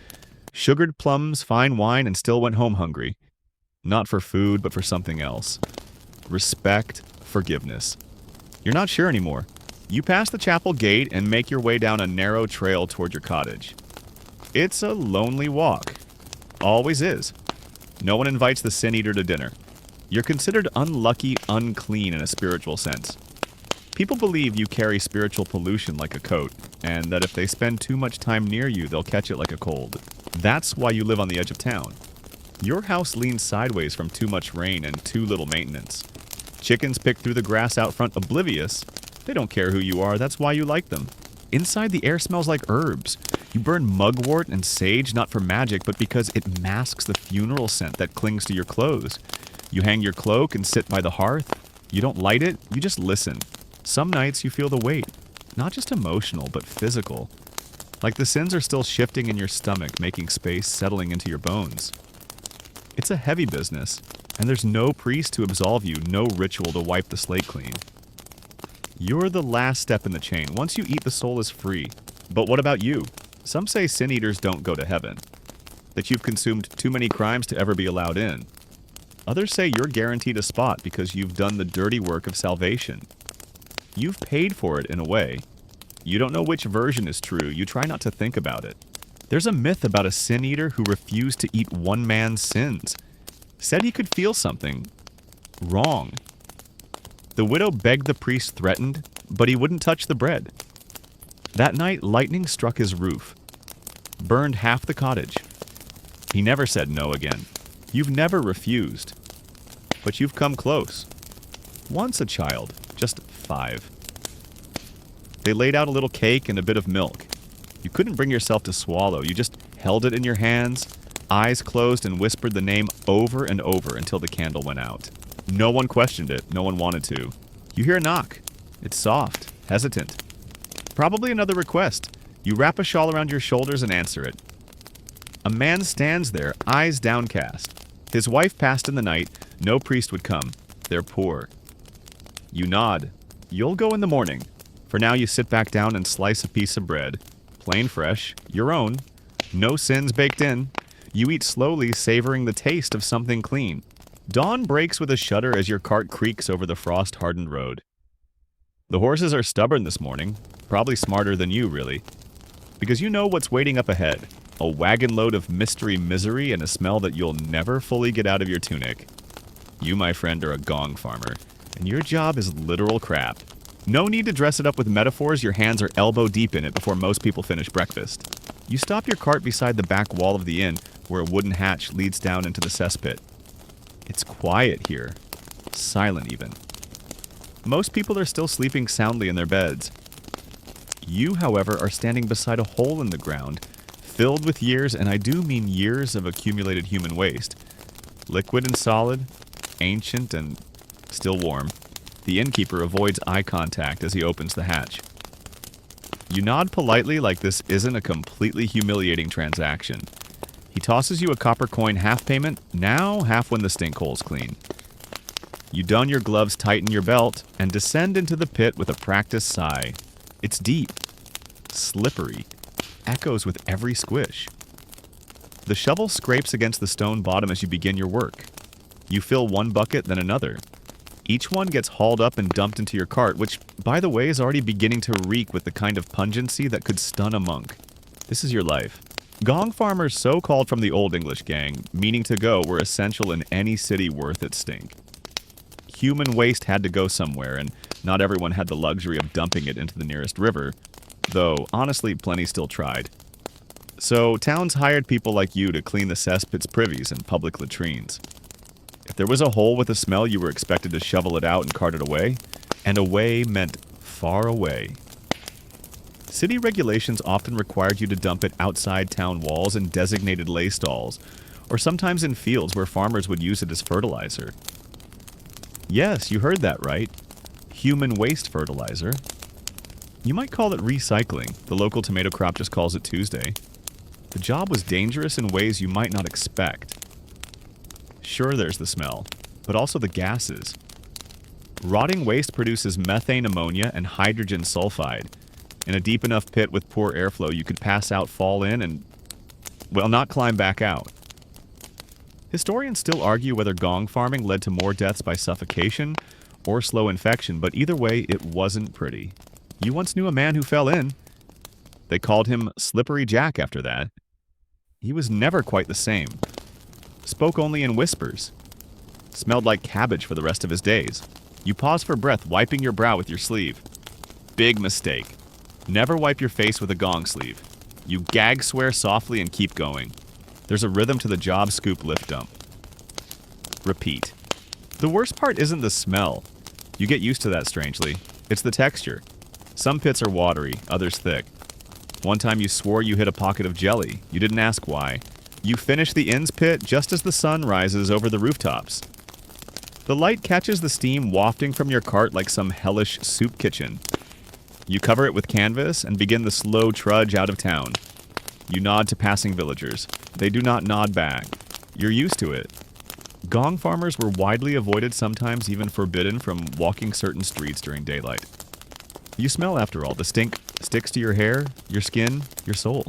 sugared plums, fine wine, and still went home hungry. Not for food, but for something else. Respect, forgiveness. You're not sure anymore. You pass the chapel gate and make your way down a narrow trail toward your cottage. It's a lonely walk. Always is. No one invites the sin eater to dinner. You're considered unlucky, unclean in a spiritual sense. People believe you carry spiritual pollution like a coat, and that if they spend too much time near you, they'll catch it like a cold. That's why you live on the edge of town. Your house leans sideways from too much rain and too little maintenance. Chickens pick through the grass out front oblivious. They don't care who you are, that's why you like them. Inside, the air smells like herbs. You burn mugwort and sage not for magic, but because it masks the funeral scent that clings to your clothes. You hang your cloak and sit by the hearth. You don't light it, you just listen. Some nights you feel the weight, not just emotional, but physical. Like the sins are still shifting in your stomach, making space, settling into your bones. It's a heavy business, and there's no priest to absolve you, no ritual to wipe the slate clean. You're the last step in the chain. Once you eat, the soul is free. But what about you? Some say sin eaters don't go to heaven, that you've consumed too many crimes to ever be allowed in. Others say you're guaranteed a spot because you've done the dirty work of salvation. You've paid for it in a way. You don't know which version is true. You try not to think about it. There's a myth about a sin eater who refused to eat one man's sins. Said he could feel something wrong. The widow begged the priest, threatened, but he wouldn't touch the bread. That night, lightning struck his roof, burned half the cottage. He never said no again. You've never refused, but you've come close. Once a child, just 5. They laid out a little cake and a bit of milk. You couldn't bring yourself to swallow. You just held it in your hands, eyes closed, and whispered the name over and over until the candle went out. No one questioned it. No one wanted to. You hear a knock. It's soft, hesitant. Probably another request. You wrap a shawl around your shoulders and answer it. A man stands there, eyes downcast. His wife passed in the night. No priest would come. They're poor. You nod. You'll go in the morning. For now, you sit back down and slice a piece of bread. Plain fresh, your own. No sins baked in. You eat slowly, savoring the taste of something clean. Dawn breaks with a shudder as your cart creaks over the frost-hardened road. The horses are stubborn this morning. Probably smarter than you, really. Because you know what's waiting up ahead. A wagon load of mystery misery and a smell that you'll never fully get out of your tunic. You, my friend, are a gong farmer, and your job is literal crap. No need to dress it up with metaphors. Your hands are elbow deep in it before most people finish breakfast. You stop your cart beside the back wall of the inn, where a wooden hatch leads down into the cesspit. It's quiet here. Silent, even. Most people are still sleeping soundly in their beds. You, however, are standing beside a hole in the ground, filled with years, and I do mean years of accumulated human waste. Liquid and solid, ancient and still warm. The innkeeper avoids eye contact as he opens the hatch. You nod politely like this isn't a completely humiliating transaction. He tosses you a copper coin half payment, now half when the stink hole's clean. You don your gloves, tighten your belt, and descend into the pit with a practiced sigh. It's deep, slippery, echoes with every squish. The shovel scrapes against the stone bottom as you begin your work. You fill one bucket, then another. Each one gets hauled up and dumped into your cart, which, by the way, is already beginning to reek with the kind of pungency that could stun a monk. This is your life. Gong farmers, so called from the Old English gang, meaning to go, were essential in any city worth its stink. Human waste had to go somewhere, and not everyone had the luxury of dumping it into the nearest river, though, honestly, plenty still tried. So, towns hired people like you to clean the cesspits, privies, and public latrines. If there was a hole with a smell, you were expected to shovel it out and cart it away, and away meant far away. City regulations often required you to dump it outside town walls in designated lay stalls, or sometimes in fields where farmers would use it as fertilizer. Yes, you heard that right. Human waste fertilizer. You might call it recycling. The local tomato crop just calls it Tuesday. The job was dangerous in ways you might not expect. Sure, there's the smell, but also the gases. Rotting waste produces methane, ammonia, and hydrogen sulfide. In a deep enough pit with poor airflow, you could pass out, fall in, and, well, not climb back out. Historians still argue whether gong farming led to more deaths by suffocation or slow infection, but either way, it wasn't pretty. You once knew a man who fell in. They called him Slippery Jack after that. He was never quite the same. Spoke only in whispers. Smelled like cabbage for the rest of his days. You pause for breath, wiping your brow with your sleeve. Big mistake. Never wipe your face with a gong sleeve. You gag swear softly and keep going. There's a rhythm to the job, scoop, lift, dump. Repeat. The worst part isn't the smell. You get used to that strangely. It's the texture. Some pits are watery, others thick. One time you swore you hit a pocket of jelly. You didn't ask why. You finish the inn's pit just as the sun rises over the rooftops. The light catches the steam wafting from your cart like some hellish soup kitchen. You cover it with canvas and begin the slow trudge out of town. You nod to passing villagers. They do not nod back. You're used to it. Gong farmers were widely avoided, sometimes even forbidden from walking certain streets during daylight. You smell, after all. The stink sticks to your hair, your skin, your soul.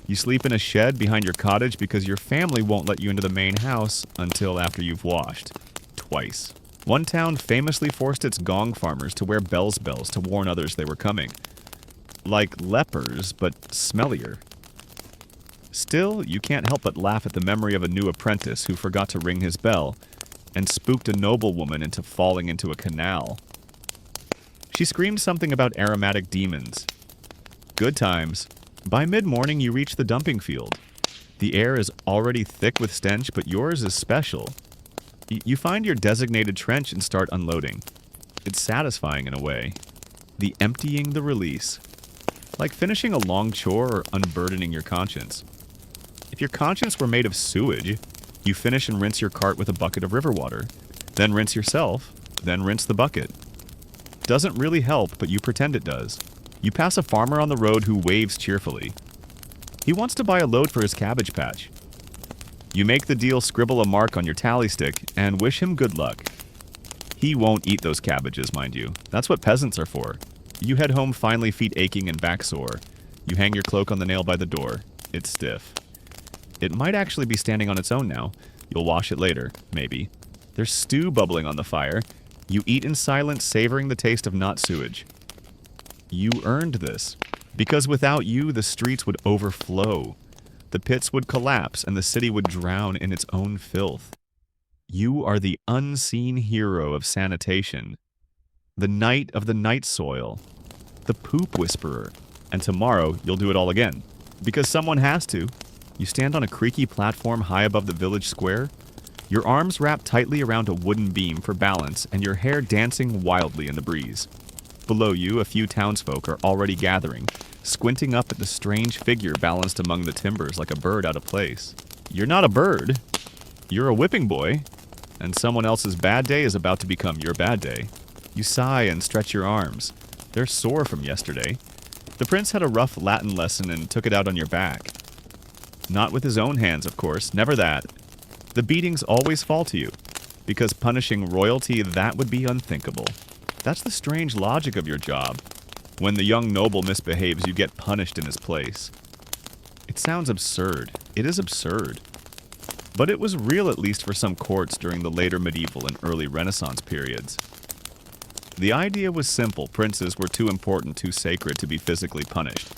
You sleep in a shed behind your cottage because your family won't let you into the main house until after you've washed. Twice. One town famously forced its gong farmers to wear bells to warn others they were coming. Like lepers, but smellier. Still, you can't help but laugh at the memory of a new apprentice who forgot to ring his bell and spooked a noblewoman into falling into a canal. She screamed something about aromatic demons. Good times. By mid-morning, you reach the dumping field. The air is already thick with stench, but yours is special. You find your designated trench and start unloading. It's satisfying in a way. The emptying, the release. Like finishing a long chore or unburdening your conscience. If your conscience were made of sewage, you finish and rinse your cart with a bucket of river water. Then rinse yourself, then rinse the bucket. Doesn't really help, but you pretend it does. You pass a farmer on the road who waves cheerfully. He wants to buy a load for his cabbage patch. You make the deal, scribble a mark on your tally stick, and wish him good luck. He won't eat those cabbages, mind you. That's what peasants are for. You head home finally, feet aching and back sore. You hang your cloak on the nail by the door. It's stiff. It might actually be standing on its own now. You'll wash it later, maybe. There's stew bubbling on the fire. You eat in silence, savoring the taste of not sewage. You earned this. Because without you, the streets would overflow. The pits would collapse and the city would drown in its own filth. You are the unseen hero of sanitation. The knight of the night soil. The poop whisperer. And tomorrow, you'll do it all again. Because someone has to. You stand on a creaky platform high above the village square, your arms wrapped tightly around a wooden beam for balance and your hair dancing wildly in the breeze. Below you, a few townsfolk are already gathering, squinting up at the strange figure balanced among the timbers like a bird out of place. You're not a bird. You're a whipping boy, and someone else's bad day is about to become your bad day. You sigh and stretch your arms. They're sore from yesterday. The prince had a rough Latin lesson and took it out on your back. Not with his own hands, of course, never that. The beatings always fall to you, because punishing royalty, that would be unthinkable. That's the strange logic of your job. When the young noble misbehaves, you get punished in his place. It sounds absurd. It is absurd. But it was real, at least for some courts during the later medieval and early Renaissance periods. The idea was simple. Princes were too important, too sacred to be physically punished.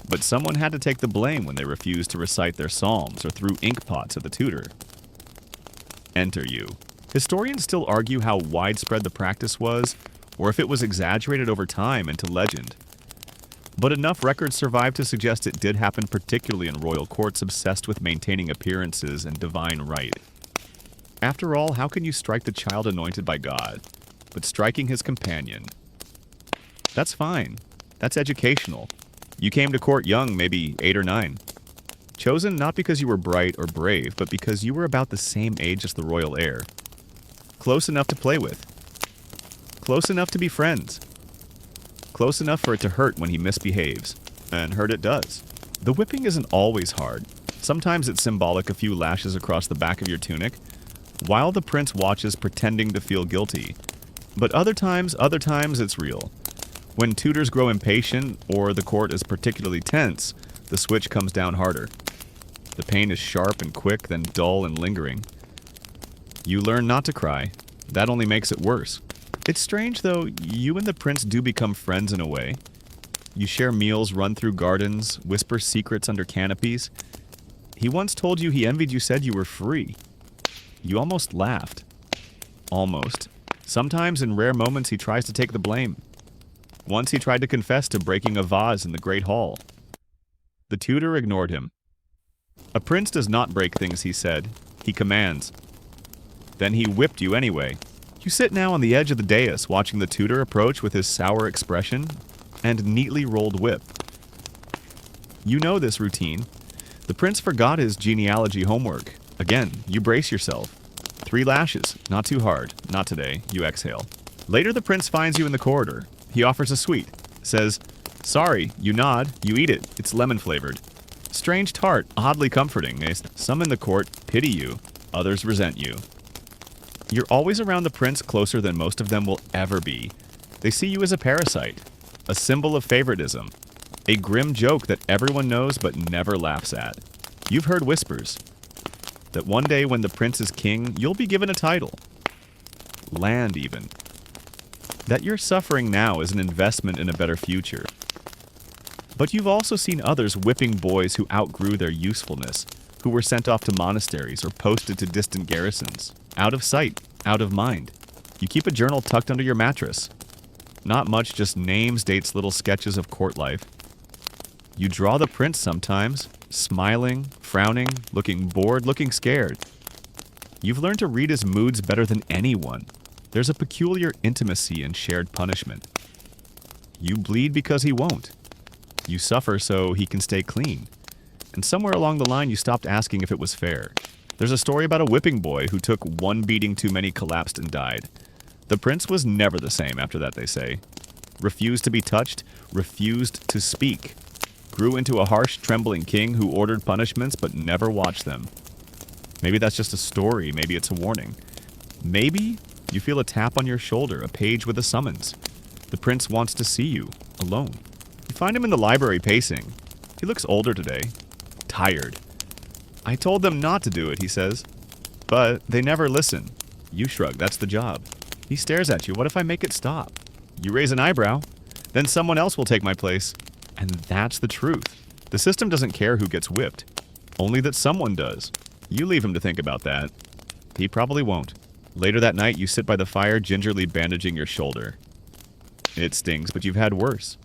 But someone had to take the blame when they refused to recite their psalms or threw ink pots at the tutor. Enter you. Historians still argue how widespread the practice was, or if it was exaggerated over time into legend. But enough records survive to suggest it did happen, particularly in royal courts obsessed with maintaining appearances and divine right. After all, how can you strike the child anointed by God, but striking his companion? That's fine. That's educational. You came to court young, maybe 8 or 9. Chosen not because you were bright or brave, but because you were about the same age as the royal heir. Close enough to play with. Close enough to be friends. Close enough for it to hurt when he misbehaves. And hurt it does. The whipping isn't always hard. Sometimes it's symbolic, a few lashes across the back of your tunic, while the prince watches pretending to feel guilty. But other times it's real. When tutors grow impatient, or the court is particularly tense, the switch comes down harder. The pain is sharp and quick, then dull and lingering. You learn not to cry. That only makes it worse. It's strange, though, you and the prince do become friends in a way. You share meals, run through gardens, whisper secrets under canopies. He once told you he envied you, said you were free. You almost laughed. Almost. Sometimes, in rare moments, he tries to take the blame. Once he tried to confess to breaking a vase in the Great Hall. The tutor ignored him. A prince does not break things, he said. He commands. Then he whipped you anyway. You sit now on the edge of the dais, watching the tutor approach with his sour expression. and neatly rolled whip. You know this routine. The prince forgot his genealogy homework. Again, you brace yourself. 3 lashes, not too hard, not today, you exhale. Later the prince finds you in the corridor. He offers a sweet, says, "Sorry," you nod, you eat it, it's lemon flavored. Strange tart, oddly comforting. Some in the court pity you, others resent you. You're always around the prince closer than most of them will ever be. They see you as a parasite, a symbol of favoritism, a grim joke that everyone knows but never laughs at. You've heard whispers that one day when the prince is king, you'll be given a title. Land even. That your suffering now is an investment in a better future. But you've also seen others whipping boys who outgrew their usefulness, who were sent off to monasteries or posted to distant garrisons. Out of sight, out of mind. You keep a journal tucked under your mattress. Not much, just names, dates, little sketches of court life. You draw the prince sometimes, smiling, frowning, looking bored, looking scared. You've learned to read his moods better than anyone. There's a peculiar intimacy in shared punishment. You bleed because he won't. You suffer so he can stay clean. And somewhere along the line you stopped asking if it was fair. There's a story about a whipping boy who took one beating too many, collapsed, and died. The prince was never the same after that, they say. Refused to be touched, refused to speak. Grew into a harsh, trembling king who ordered punishments but never watched them. Maybe that's just a story, maybe it's a warning. Maybe you feel a tap on your shoulder, a page with a summons. The prince wants to see you, alone. You find him in the library pacing. He looks older today. Tired. "I told them not to do it," he says. "But they never listen." You shrug, that's the job. He stares at you. "What if I make it stop?" You raise an eyebrow. "Then someone else will take my place." And that's the truth. The system doesn't care who gets whipped. Only that someone does. You leave him to think about that. He probably won't. Later that night, you sit by the fire, gingerly bandaging your shoulder. It stings, but you've had worse.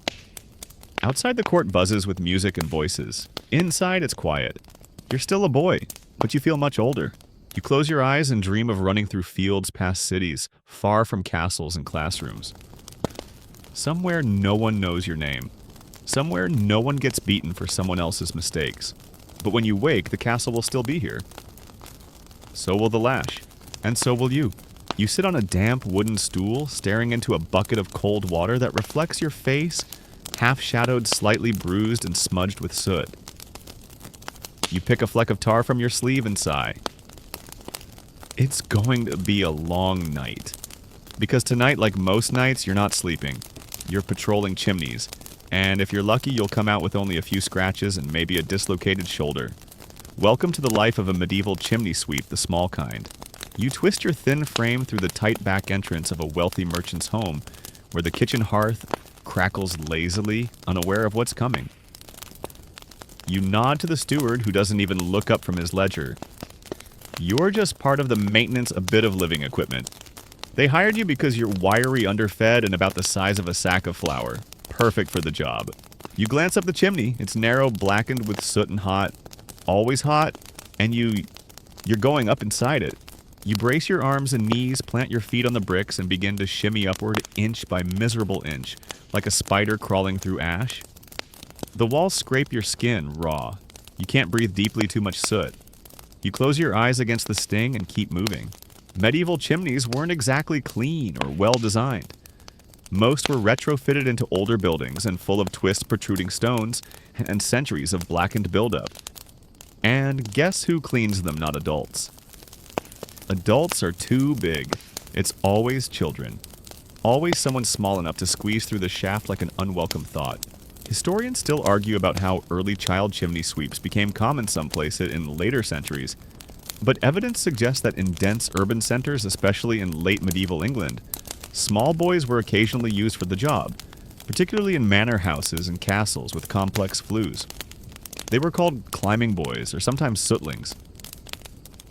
Outside, the court buzzes with music and voices. Inside, it's quiet. You're still a boy, but you feel much older. You close your eyes and dream of running through fields past cities, far from castles and classrooms. Somewhere no one knows your name. Somewhere no one gets beaten for someone else's mistakes. But when you wake, the castle will still be here. So will the lash. And so will you. You sit on a damp wooden stool, staring into a bucket of cold water that reflects your face, half-shadowed, slightly bruised, and smudged with soot. You pick a fleck of tar from your sleeve and sigh. It's going to be a long night. Because tonight, like most nights, you're not sleeping. You're patrolling chimneys. And if you're lucky, you'll come out with only a few scratches and maybe a dislocated shoulder. Welcome to the life of a medieval chimney sweep, the small kind. You twist your thin frame through the tight back entrance of a wealthy merchant's home, where the kitchen hearth crackles lazily, unaware of what's coming. You nod to the steward, who doesn't even look up from his ledger. You're just part of the maintenance, a bit of living equipment. They hired you because you're wiry, underfed, and about the size of a sack of flour. Perfect for the job. You glance up the chimney. It's narrow, blackened with soot and hot. Always hot, and you're going up inside it. You brace your arms and knees, plant your feet on the bricks, and begin to shimmy upward inch by miserable inch, like a spider crawling through ash. The walls scrape your skin raw. You can't breathe deeply, too much soot. You close your eyes against the sting and keep moving. Medieval chimneys weren't exactly clean or well designed. Most were retrofitted into older buildings and full of twist protruding stones and centuries of blackened buildup. And guess who cleans them, not adults? Adults are too big. It's always children. Always someone small enough to squeeze through the shaft like an unwelcome thought. Historians still argue about how early child chimney sweeps became common someplace in later centuries, but evidence suggests that in dense urban centers, especially in late medieval England, small boys were occasionally used for the job, particularly in manor houses and castles with complex flues. They were called climbing boys, or sometimes sootlings.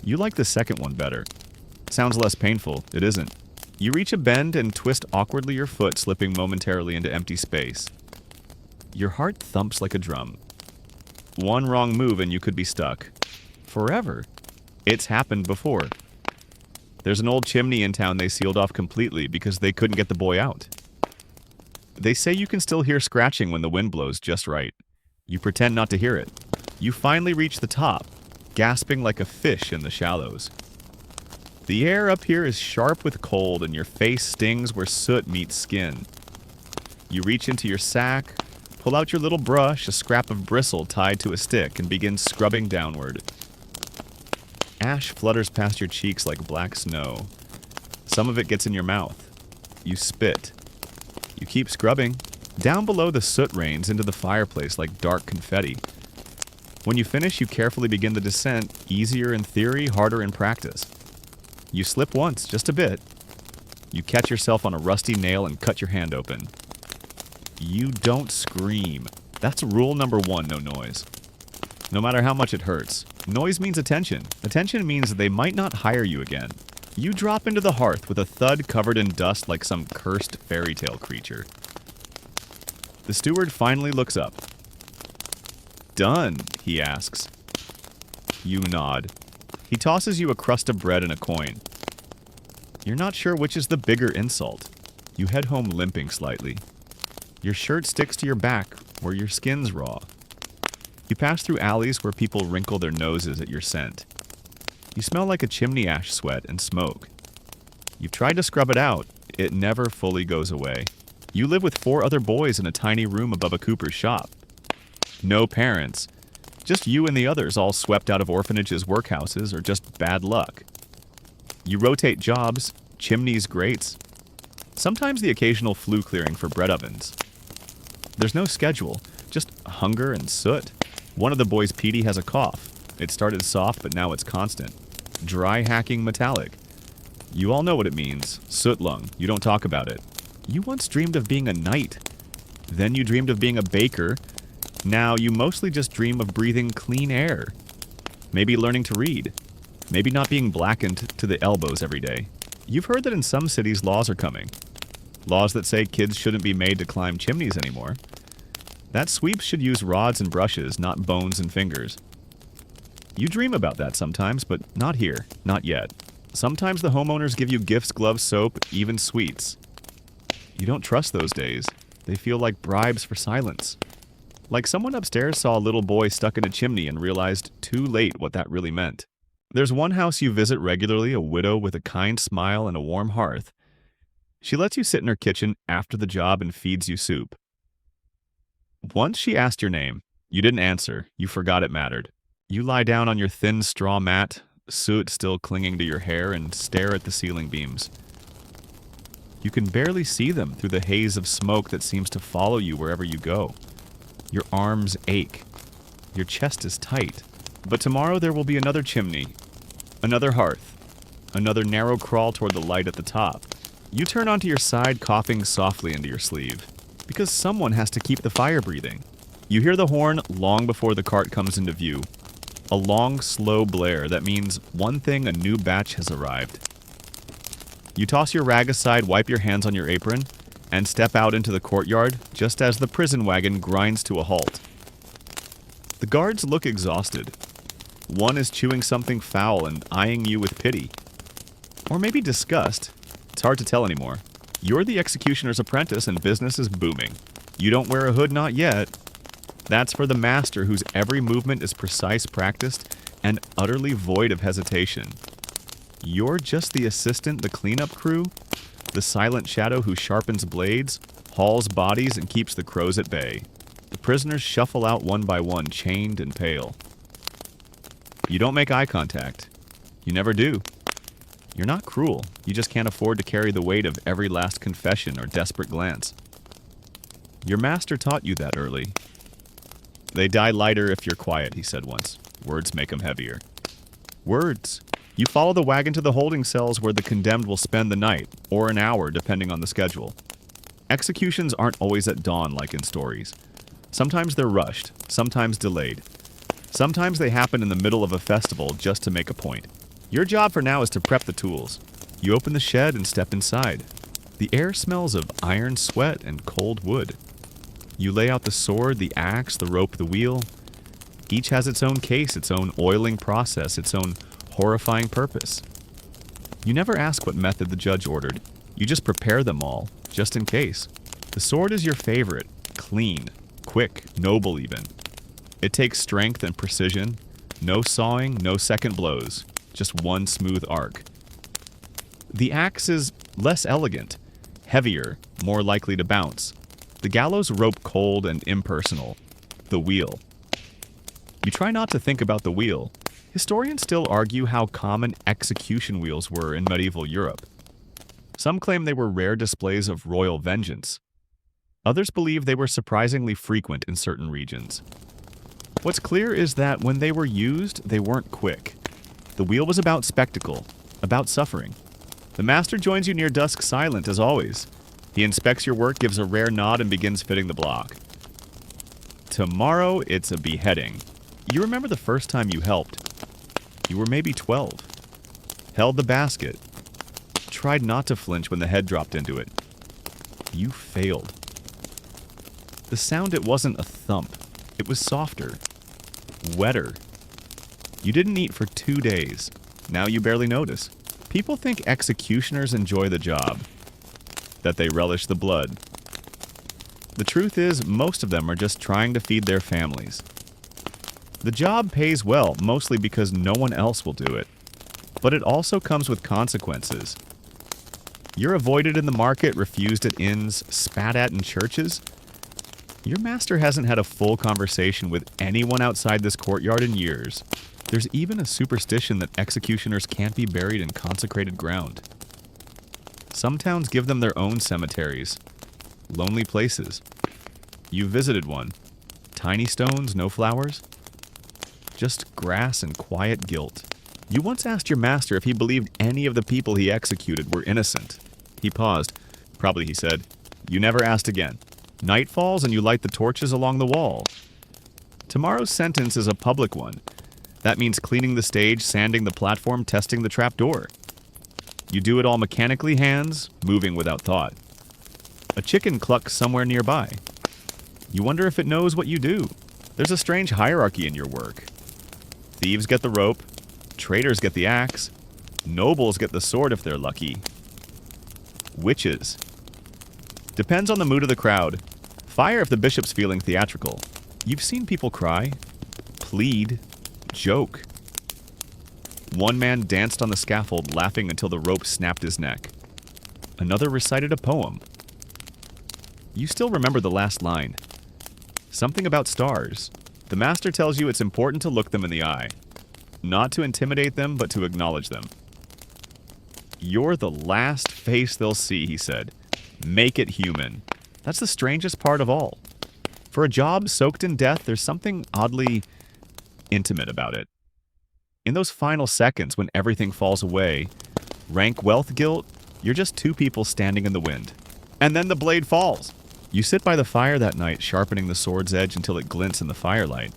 You like the second one better. Sounds less painful. It isn't. You reach a bend and twist awkwardly your foot, slipping momentarily into empty space. Your heart thumps like a drum. One wrong move and you could be stuck. Forever. It's happened before. There's an old chimney in town they sealed off completely because they couldn't get the boy out. They say you can still hear scratching when the wind blows just right. You pretend not to hear it. You finally reach the top, gasping like a fish in the shallows. The air up here is sharp with cold and your face stings where soot meets skin. You reach into your sack, pull out your little brush, a scrap of bristle tied to a stick, and begin scrubbing downward. Ash flutters past your cheeks like black snow. Some of it gets in your mouth. You spit. You keep scrubbing. Down below, the soot rains into the fireplace like dark confetti. When you finish, you carefully begin the descent, easier in theory, harder in practice. You slip once, just a bit. You catch yourself on a rusty nail and cut your hand open. You don't scream. That's rule number 1, no noise. No matter how much it hurts. Noise means attention. Attention means they might not hire you again. You drop into the hearth with a thud covered in dust like some cursed fairy tale creature. The steward finally looks up. "Done?" he asks. You nod. He tosses you a crust of bread and a coin. You're not sure which is the bigger insult. You head home limping slightly. Your shirt sticks to your back where your skin's raw. You pass through alleys where people wrinkle their noses at your scent. You smell like a chimney ash sweat and smoke. You've tried to scrub it out. It never fully goes away. You live with 4 other boys in a tiny room above a cooper's shop. No parents. Just you and the others, all swept out of orphanages, workhouses, or just bad luck. You rotate jobs, chimneys, grates. Sometimes the occasional flue clearing for bread ovens. There's no schedule, just hunger and soot. One of the boys, Petey, has a cough. It started soft, but now it's constant. Dry hacking metallic. You all know what it means. Soot lung. You don't talk about it. You once dreamed of being a knight. Then you dreamed of being a baker. Now you mostly just dream of breathing clean air. Maybe learning to read. Maybe not being blackened to the elbows every day. You've heard that in some cities laws are coming. Laws that say kids shouldn't be made to climb chimneys anymore. That sweeps should use rods and brushes, not bones and fingers. You dream about that sometimes, but not here. Not yet. Sometimes the homeowners give you gifts, gloves, soap, even sweets. You don't trust those days. They feel like bribes for silence. Like someone upstairs saw a little boy stuck in a chimney and realized too late what that really meant. There's one house you visit regularly, a widow with a kind smile and a warm hearth. She lets you sit in her kitchen after the job and feeds you soup. Once she asked your name. You didn't answer. You forgot it mattered. You lie down on your thin straw mat, soot still clinging to your hair, and stare at the ceiling beams. You can barely see them through the haze of smoke that seems to follow you wherever you go. Your arms ache. Your chest is tight. But tomorrow there will be another chimney, another hearth, another narrow crawl toward the light at the top. You turn onto your side, coughing softly into your sleeve, because someone has to keep the fire breathing. You hear the horn long before the cart comes into view. A long, slow blare that means one thing: a new batch has arrived. You toss your rag aside, wipe your hands on your apron, and step out into the courtyard just as the prison wagon grinds to a halt. The guards look exhausted. One is chewing something foul and eyeing you with pity. Or maybe disgust. It's hard to tell anymore. You're the executioner's apprentice and business is booming. You don't wear a hood, not yet. That's for the master whose every movement is precise, practiced, and utterly void of hesitation. You're just the assistant, the cleanup crew, the silent shadow who sharpens blades, hauls bodies, and keeps the crows at bay. The prisoners shuffle out one by one, chained and pale. You don't make eye contact. You never do. You're not cruel. You just can't afford to carry the weight of every last confession or desperate glance. Your master taught you that early. They die lighter if you're quiet, he said once. Words make them heavier. Words. You follow the wagon to the holding cells where the condemned will spend the night, or an hour depending on the schedule. Executions aren't always at dawn like in stories. Sometimes they're rushed, sometimes delayed. Sometimes they happen in the middle of a festival just to make a point. Your job for now is to prep the tools. You open the shed and step inside. The air smells of iron sweat and cold wood. You lay out the sword, the axe, the rope, the wheel. Each has its own case, its own oiling process, its own horrifying purpose. You never ask what method the judge ordered. You just prepare them all, just in case. The sword is your favorite, clean, quick, noble even. It takes strength and precision, no sawing, no second blows, just one smooth arc. The axe is less elegant, heavier, more likely to bounce. The gallows rope cold and impersonal. The wheel. You try not to think about the wheel. Historians still argue how common execution wheels were in medieval Europe. Some claim they were rare displays of royal vengeance. Others believe they were surprisingly frequent in certain regions. What's clear is that when they were used, they weren't quick. The wheel was about spectacle, about suffering. The master joins you near dusk silent as always. He inspects your work, gives a rare nod, and begins fitting the block. Tomorrow, it's a beheading. You remember the first time you helped. You were maybe 12. Held the basket. Tried not to flinch when the head dropped into it. You failed. The sound, it wasn't a thump. It was softer. Wetter. You didn't eat for 2 days. Now you barely notice. People think executioners enjoy the job, that they relish the blood. The truth is, most of them are just trying to feed their families. The job pays well, mostly because no one else will do it. But it also comes with consequences. You're avoided in the market, refused at inns, spat at in churches. Your master hasn't had a full conversation with anyone outside this courtyard in years. There's even a superstition that executioners can't be buried in consecrated ground. Some towns give them their own cemeteries. Lonely places. You visited one. Tiny stones, no flowers. Just grass and quiet guilt. You once asked your master if he believed any of the people he executed were innocent. He paused. Probably, he said. You never asked again. Night falls and you light the torches along the wall. Tomorrow's sentence is a public one. That means cleaning the stage, sanding the platform, testing the trapdoor. You do it all mechanically, hands, moving without thought. A chicken clucks somewhere nearby. You wonder if it knows what you do. There's a strange hierarchy in your work. Thieves get the rope, traitors get the axe, nobles get the sword if they're lucky. Witches. Depends on the mood of the crowd. Fire if the bishop's feeling theatrical. You've seen people cry, plead, joke. One man danced on the scaffold laughing until the rope snapped his neck. Another recited a poem. You still remember the last line. Something about stars. The master tells you it's important to look them in the eye. Not to intimidate them, but to acknowledge them. You're the last face they'll see, he said. Make it human. That's the strangest part of all. For a job soaked in death, there's something oddly intimate about it. In those final seconds when everything falls away, rank wealth guilt, you're just two people standing in the wind. And then the blade falls. You sit by the fire that night, sharpening the sword's edge until it glints in the firelight.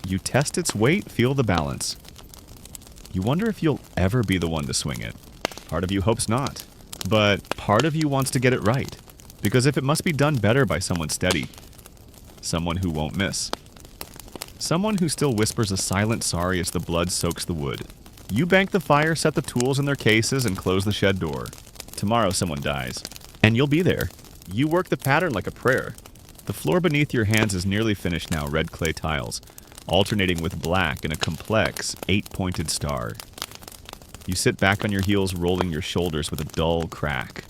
You test its weight, feel the balance. You wonder if you'll ever be the one to swing it. Part of you hopes not. But part of you wants to get it right. Because if it must be done better by someone steady. Someone who won't miss. Someone who still whispers a silent sorry as the blood soaks the wood. You bank the fire, set the tools in their cases, and close the shed door. Tomorrow someone dies. And you'll be there. You work the pattern like a prayer. The floor beneath your hands is nearly finished now, red clay tiles, alternating with black in a complex, 8-pointed star. You sit back on your heels, rolling your shoulders with a dull crack.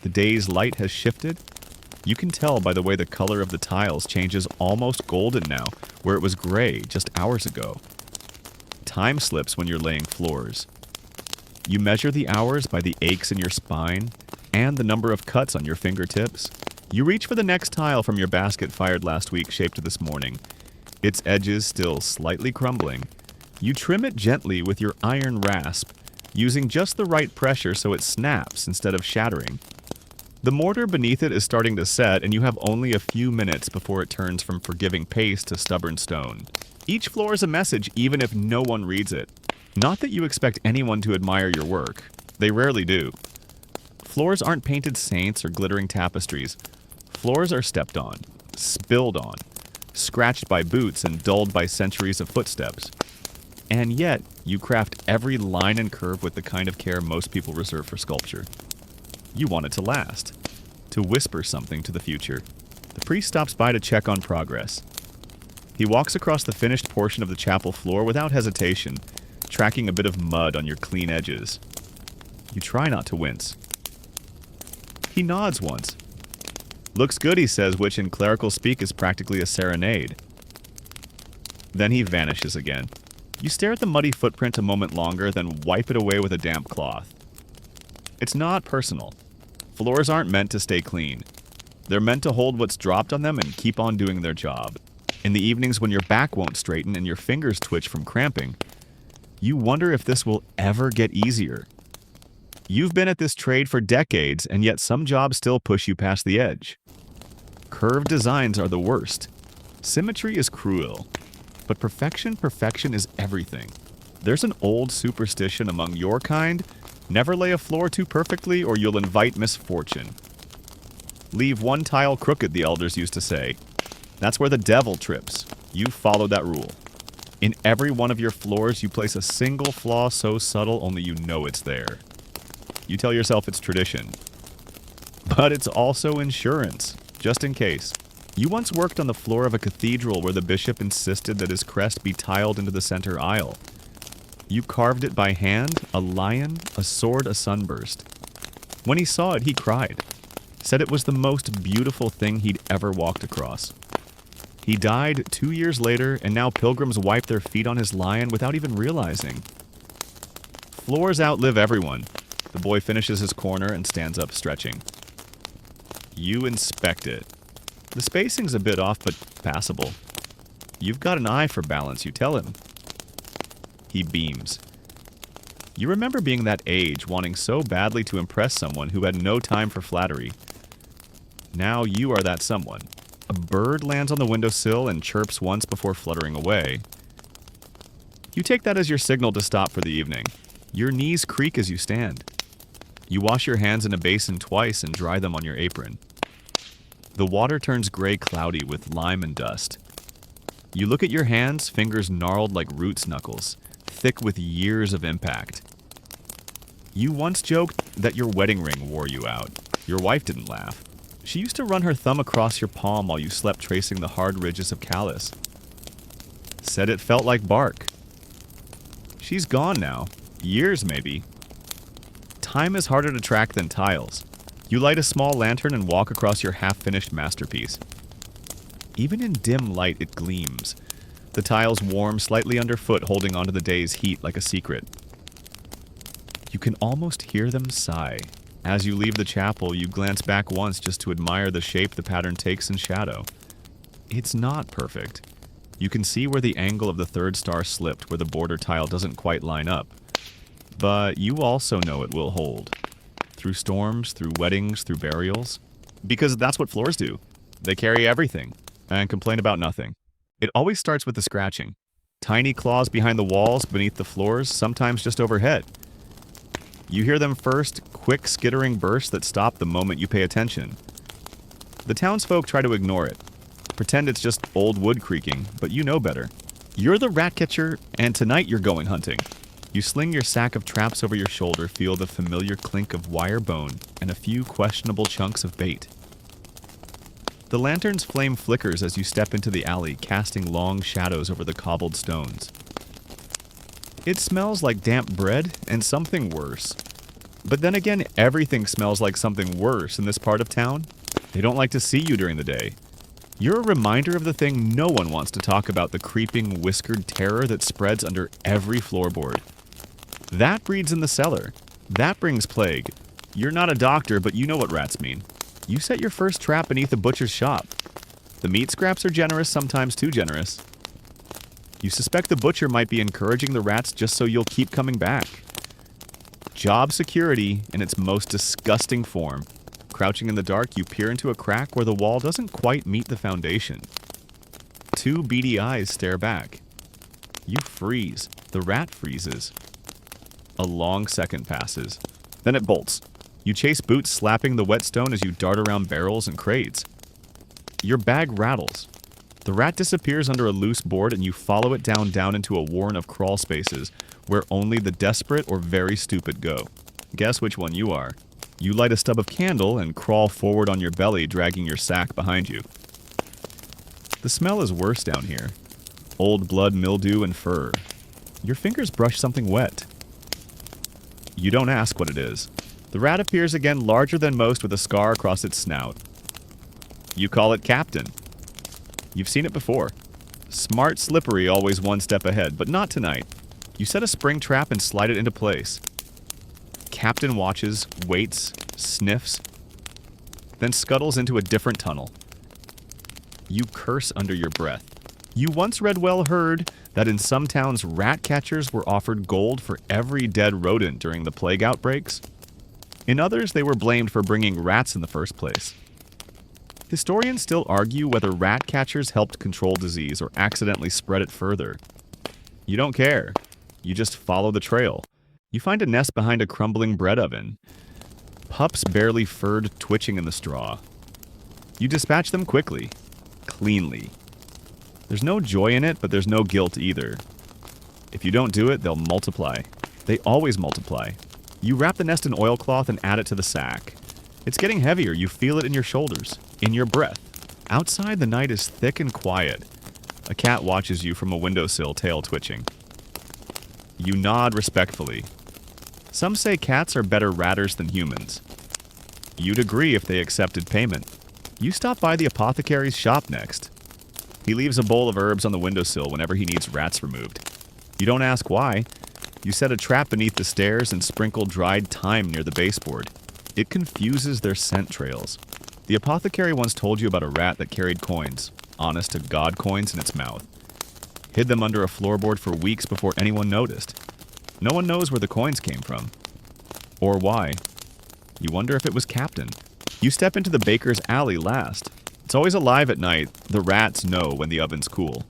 The day's light has shifted. You can tell by the way the color of the tiles changes almost golden now, where it was gray just hours ago. Time slips when you're laying floors. You measure the hours by the aches in your spine and the number of cuts on your fingertips. You reach for the next tile from your basket fired last week, shaped this morning. Its edges still slightly crumbling. You trim it gently with your iron rasp, using just the right pressure so it snaps instead of shattering. The mortar beneath it is starting to set, and you have only a few minutes before it turns from forgiving paste to stubborn stone. Each floor is a message, even if no one reads it. Not that you expect anyone to admire your work. They rarely do. Floors aren't painted saints or glittering tapestries. Floors are stepped on, spilled on, scratched by boots and dulled by centuries of footsteps. And yet, you craft every line and curve with the kind of care most people reserve for sculpture. You want it to last. to whisper something to the future. The priest stops by to check on progress. He walks across the finished portion of the chapel floor without hesitation, tracking a bit of mud on your clean edges. You try not to wince. He nods once. Looks good, he says, which in clerical speak is practically a serenade. Then he vanishes again. You stare at the muddy footprint a moment longer, then wipe it away with a damp cloth. It's not personal. Floors aren't meant to stay clean. They're meant to hold what's dropped on them and keep on doing their job. In the evenings when your back won't straighten and your fingers twitch from cramping, you wonder if this will ever get easier. You've been at this trade for decades, and yet some jobs still push you past the edge. Curved designs are the worst. Symmetry is cruel. But perfection is everything. There's an old superstition among your kind: never lay a floor too perfectly or you'll invite misfortune. Leave one tile crooked, the elders used to say. That's where the devil trips. You follow that rule. In every one of your floors, you place a single flaw so subtle only you know it's there. You tell yourself it's tradition. But it's also insurance, just in case. You once worked on the floor of a cathedral where the bishop insisted that his crest be tiled into the center aisle. You carved it by hand, a lion, a sword, a sunburst. When he saw it, he cried. Said it was the most beautiful thing he'd ever walked across. He died 2 years later, and now pilgrims wipe their feet on his lion without even realizing. Floors outlive everyone. The boy finishes his corner and stands up, stretching. You inspect it. The spacing's a bit off, but passable. You've got an eye for balance, you tell him. He beams. You remember being that age, wanting so badly to impress someone who had no time for flattery. Now you are that someone. A bird lands on the windowsill and chirps once before fluttering away. You take that as your signal to stop for the evening. Your knees creak as you stand. You wash your hands in a basin twice and dry them on your apron. The water turns gray cloudy with lime and dust. You look at your hands, fingers gnarled like roots knuckles, thick with years of impact. You once joked that your wedding ring wore you out. Your wife didn't laugh. She used to run her thumb across your palm while you slept, tracing the hard ridges of callus. Said it felt like bark. She's gone now. Years, maybe. Time is harder to track than tiles. You light a small lantern and walk across your half-finished masterpiece. Even in dim light, it gleams. The tiles warm slightly underfoot, holding onto the day's heat like a secret. You can almost hear them sigh. As you leave the chapel, you glance back once just to admire the shape the pattern takes in shadow. It's not perfect. You can see where the angle of the third star slipped, where the border tile doesn't quite line up. But you also know it will hold. Through storms, through weddings, through burials. Because that's what floors do. They carry everything and complain about nothing. It always starts with the scratching. Tiny claws behind the walls, beneath the floors, sometimes just overhead. You hear them first, quick skittering bursts that stop the moment you pay attention. The townsfolk try to ignore it. Pretend it's just old wood creaking, but you know better. You're the rat catcher, and tonight you're going hunting. You sling your sack of traps over your shoulder, feel the familiar clink of wire bone, and a few questionable chunks of bait. The lantern's flame flickers as you step into the alley, casting long shadows over the cobbled stones. It smells like damp bread and something worse. But then again, everything smells like something worse in this part of town. They don't like to see you during the day. You're a reminder of the thing no one wants to talk about, the creeping, whiskered terror that spreads under every floorboard. That breeds in the cellar. That brings plague. You're not a doctor, but you know what rats mean. You set your first trap beneath a butcher's shop. The meat scraps are generous, sometimes too generous. You suspect the butcher might be encouraging the rats just so you'll keep coming back. Job security in its most disgusting form. Crouching in the dark, you peer into a crack where the wall doesn't quite meet the foundation. Two beady eyes stare back. You freeze. The rat freezes. A long second passes. Then it bolts. You chase boots slapping the whetstone as you dart around barrels and crates. Your bag rattles. The rat disappears under a loose board and you follow it down into a warren of crawl spaces where only the desperate or very stupid go. Guess which one you are. You light a stub of candle and crawl forward on your belly, dragging your sack behind you. The smell is worse down here. Old blood, mildew, and fur. Your fingers brush something wet. You don't ask what it is. The rat appears again, larger than most, with a scar across its snout. You call it Captain. You've seen it before. Smart, slippery, always one step ahead, but not tonight. You set a spring trap and slide it into place. Captain watches, waits, sniffs, then scuttles into a different tunnel. You curse under your breath. You once read well heard that in some towns rat catchers were offered gold for every dead rodent during the plague outbreaks. In others, they were blamed for bringing rats in the first place. Historians still argue whether rat catchers helped control disease or accidentally spread it further. You don't care. You just follow the trail. You find a nest behind a crumbling bread oven. Pups barely furred twitching in the straw. You dispatch them quickly, cleanly. There's no joy in it, but there's no guilt either. If you don't do it, they'll multiply. They always multiply. You wrap the nest in oilcloth and add it to the sack. It's getting heavier. You feel it in your shoulders, in your breath. Outside, the night is thick and quiet. A cat watches you from a windowsill, tail twitching. You nod respectfully. Some say cats are better ratters than humans. You'd agree if they accepted payment. You stop by the apothecary's shop next. He leaves a bowl of herbs on the windowsill whenever he needs rats removed. You don't ask why. You set a trap beneath the stairs and sprinkle dried thyme near the baseboard. It confuses their scent trails. The apothecary once told you about a rat that carried coins, honest-to-God coins, in its mouth. Hid them under a floorboard for weeks before anyone noticed. No one knows where the coins came from. Or why. You wonder if it was Captain. You step into the baker's alley last. It's always alive at night. The rats know when the oven's cool.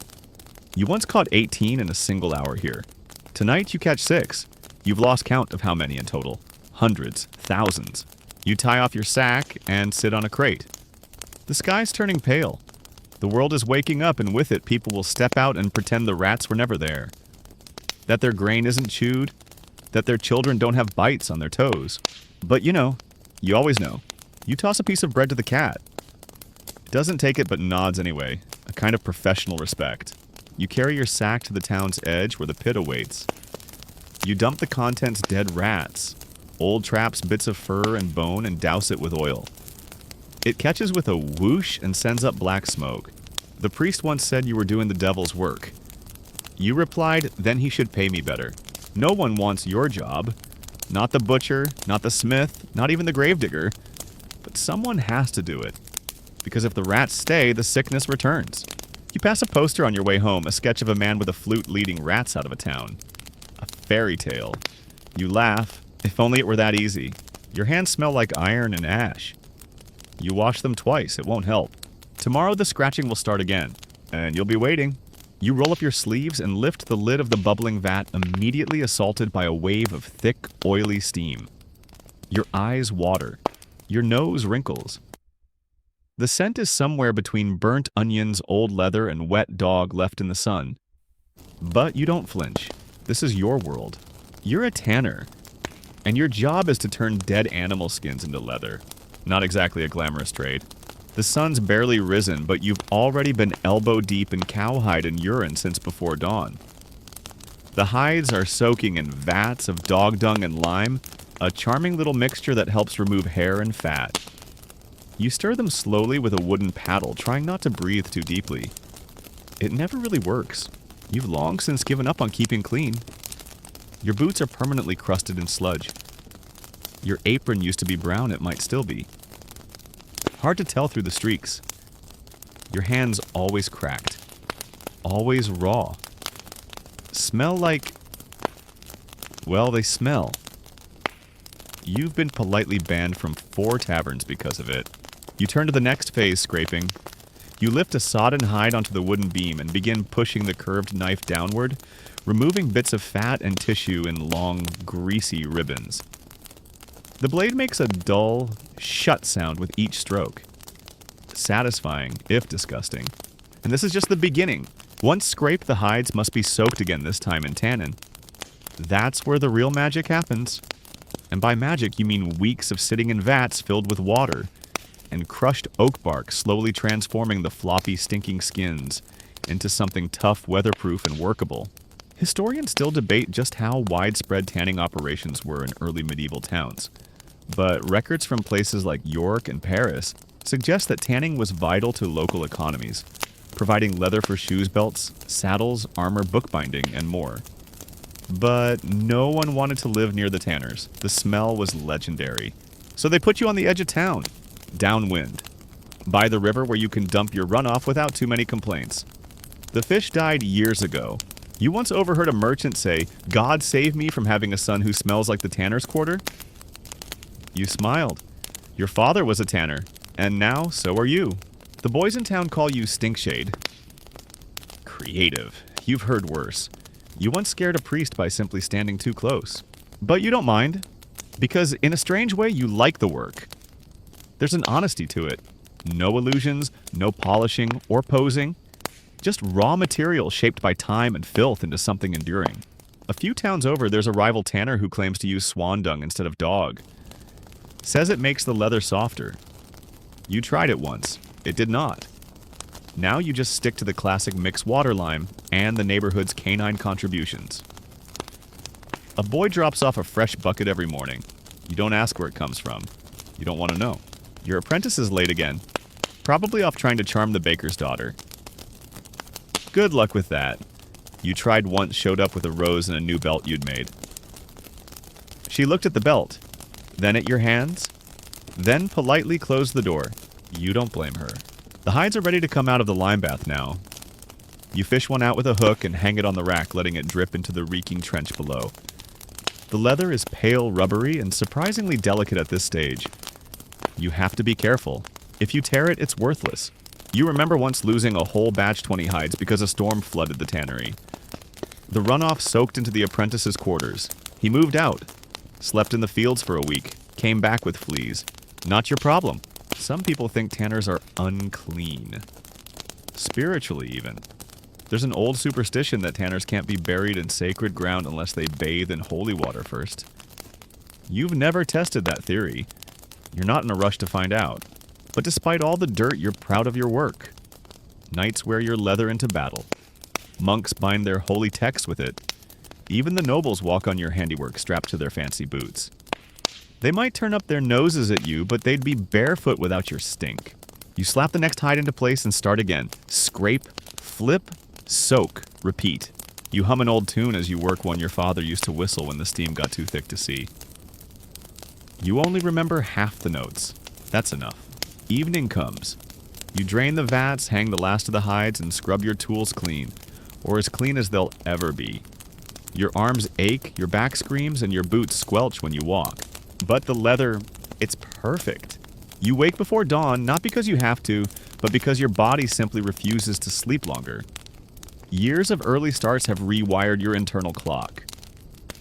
You once caught 18 in a single hour here. Tonight you catch 6. You've lost count of how many in total. Hundreds, thousands. You tie off your sack and sit on a crate. The sky's turning pale. The world is waking up, and with it, people will step out and pretend the rats were never there. That their grain isn't chewed. That their children don't have bites on their toes. But you always know. You toss a piece of bread to the cat. It doesn't take it but nods anyway, a kind of professional respect. You carry your sack to the town's edge where the pit awaits. You dump the contents dead rats, old traps, bits of fur and bone, and douse it with oil. It catches with a whoosh and sends up black smoke. The priest once said you were doing the devil's work. You replied, then he should pay me better. No one wants your job. Not the butcher, not the smith, not even the gravedigger. But someone has to do it. Because if the rats stay, the sickness returns. You pass a poster on your way home, a sketch of a man with a flute leading rats out of a town. A fairy tale. You laugh. If only it were that easy. Your hands smell like iron and ash. You wash them twice, it won't help. Tomorrow the scratching will start again, and you'll be waiting. You roll up your sleeves and lift the lid of the bubbling vat, immediately assaulted by a wave of thick, oily steam. Your eyes water. Your nose wrinkles. The scent is somewhere between burnt onions, old leather, and wet dog left in the sun. But you don't flinch. This is your world. You're a tanner. And your job is to turn dead animal skins into leather. Not exactly a glamorous trade. The sun's barely risen, but you've already been elbow deep in cowhide and urine since before dawn. The hides are soaking in vats of dog dung and lime, a charming little mixture that helps remove hair and fat. You stir them slowly with a wooden paddle, trying not to breathe too deeply. It never really works. You've long since given up on keeping clean. Your boots are permanently crusted in sludge. Your apron used to be brown, it might still be. Hard to tell through the streaks. Your hands always cracked. Always raw. Smell like... well, they smell. You've been politely banned from 4 taverns because of it. You turn to the next phase, scraping. You lift a sodden hide onto the wooden beam and begin pushing the curved knife downward, removing bits of fat and tissue in long, greasy ribbons. The blade makes a dull, shut sound with each stroke. Satisfying, if disgusting. And this is just the beginning. Once scraped, the hides must be soaked again, this time in tannin. That's where the real magic happens. And by magic, you mean weeks of sitting in vats filled with water and crushed oak bark slowly transforming the floppy, stinking skins into something tough, weatherproof, and workable. Historians still debate just how widespread tanning operations were in early medieval towns, but records from places like York and Paris suggest that tanning was vital to local economies, providing leather for shoes belts, saddles, armor, bookbinding, and more. But no one wanted to live near the tanners. The smell was legendary. So they put you on the edge of town, downwind, by the river where you can dump your runoff without too many complaints. The fish died years ago. You once overheard a merchant say, "God save me from having a son who smells like the tanner's quarter?" You smiled. Your father was a tanner, and now so are you. The boys in town call you Stinkshade. Creative. You've heard worse. You once scared a priest by simply standing too close. But you don't mind, because in a strange way you like the work. There's an honesty to it. No illusions, no polishing or posing. Just raw material shaped by time and filth into something enduring. A few towns over, there's a rival tanner who claims to use swan dung instead of dog. Says it makes the leather softer. You tried it once. It did not. Now you just stick to the classic mixed water lime and the neighborhood's canine contributions. A boy drops off a fresh bucket every morning. You don't ask where it comes from. You don't want to know. Your apprentice is late again. Probably off trying to charm the baker's daughter. Good luck with that. You tried once, showed up with a rose and a new belt you'd made. She looked at the belt, then at your hands, then politely closed the door. You don't blame her. The hides are ready to come out of the lime bath now. You fish one out with a hook and hang it on the rack, letting it drip into the reeking trench below. The leather is pale, rubbery, and surprisingly delicate at this stage. You have to be careful. If you tear it, it's worthless. You remember once losing a whole batch 20 hides because a storm flooded the tannery. The runoff soaked into the apprentice's quarters. He moved out, slept in the fields for a week, came back with fleas. Not your problem. Some people think tanners are unclean. Spiritually, even. There's an old superstition that tanners can't be buried in sacred ground unless they bathe in holy water first. You've never tested that theory. You're not in a rush to find out. But despite all the dirt, you're proud of your work. Knights wear your leather into battle. Monks bind their holy texts with it. Even the nobles walk on your handiwork strapped to their fancy boots. They might turn up their noses at you, but they'd be barefoot without your stink. You slap the next hide into place and start again. Scrape, flip, soak, repeat. You hum an old tune as you work one your father used to whistle when the steam got too thick to see. You only remember half the notes. That's enough. Evening comes. You drain the vats, hang the last of the hides, and scrub your tools clean, or as clean as they'll ever be. Your arms ache, your back screams, and your boots squelch when you walk. But the leather, it's perfect. You wake before dawn, not because you have to, but because your body simply refuses to sleep longer. Years of early starts have rewired your internal clock.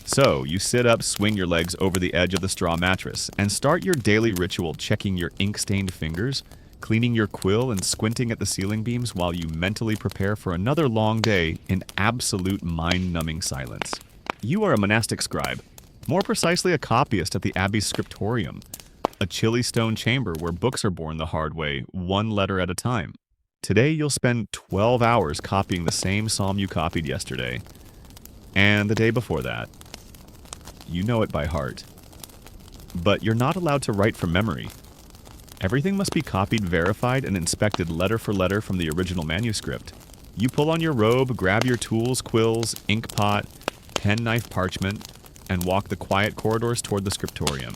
So, you sit up, swing your legs over the edge of the straw mattress, and start your daily ritual checking your ink-stained fingers, cleaning your quill, and squinting at the ceiling beams while you mentally prepare for another long day in absolute mind-numbing silence. You are a monastic scribe, more precisely a copyist at the Abbey's scriptorium, a chilly stone chamber where books are born the hard way, one letter at a time. Today you'll spend 12 hours copying the same psalm you copied yesterday, and the day before that. You know it by heart. But you're not allowed to write from memory. Everything must be copied, verified, and inspected letter for letter from the original manuscript. You pull on your robe, grab your tools, quills, ink pot, pen, knife, parchment, and walk the quiet corridors toward the scriptorium.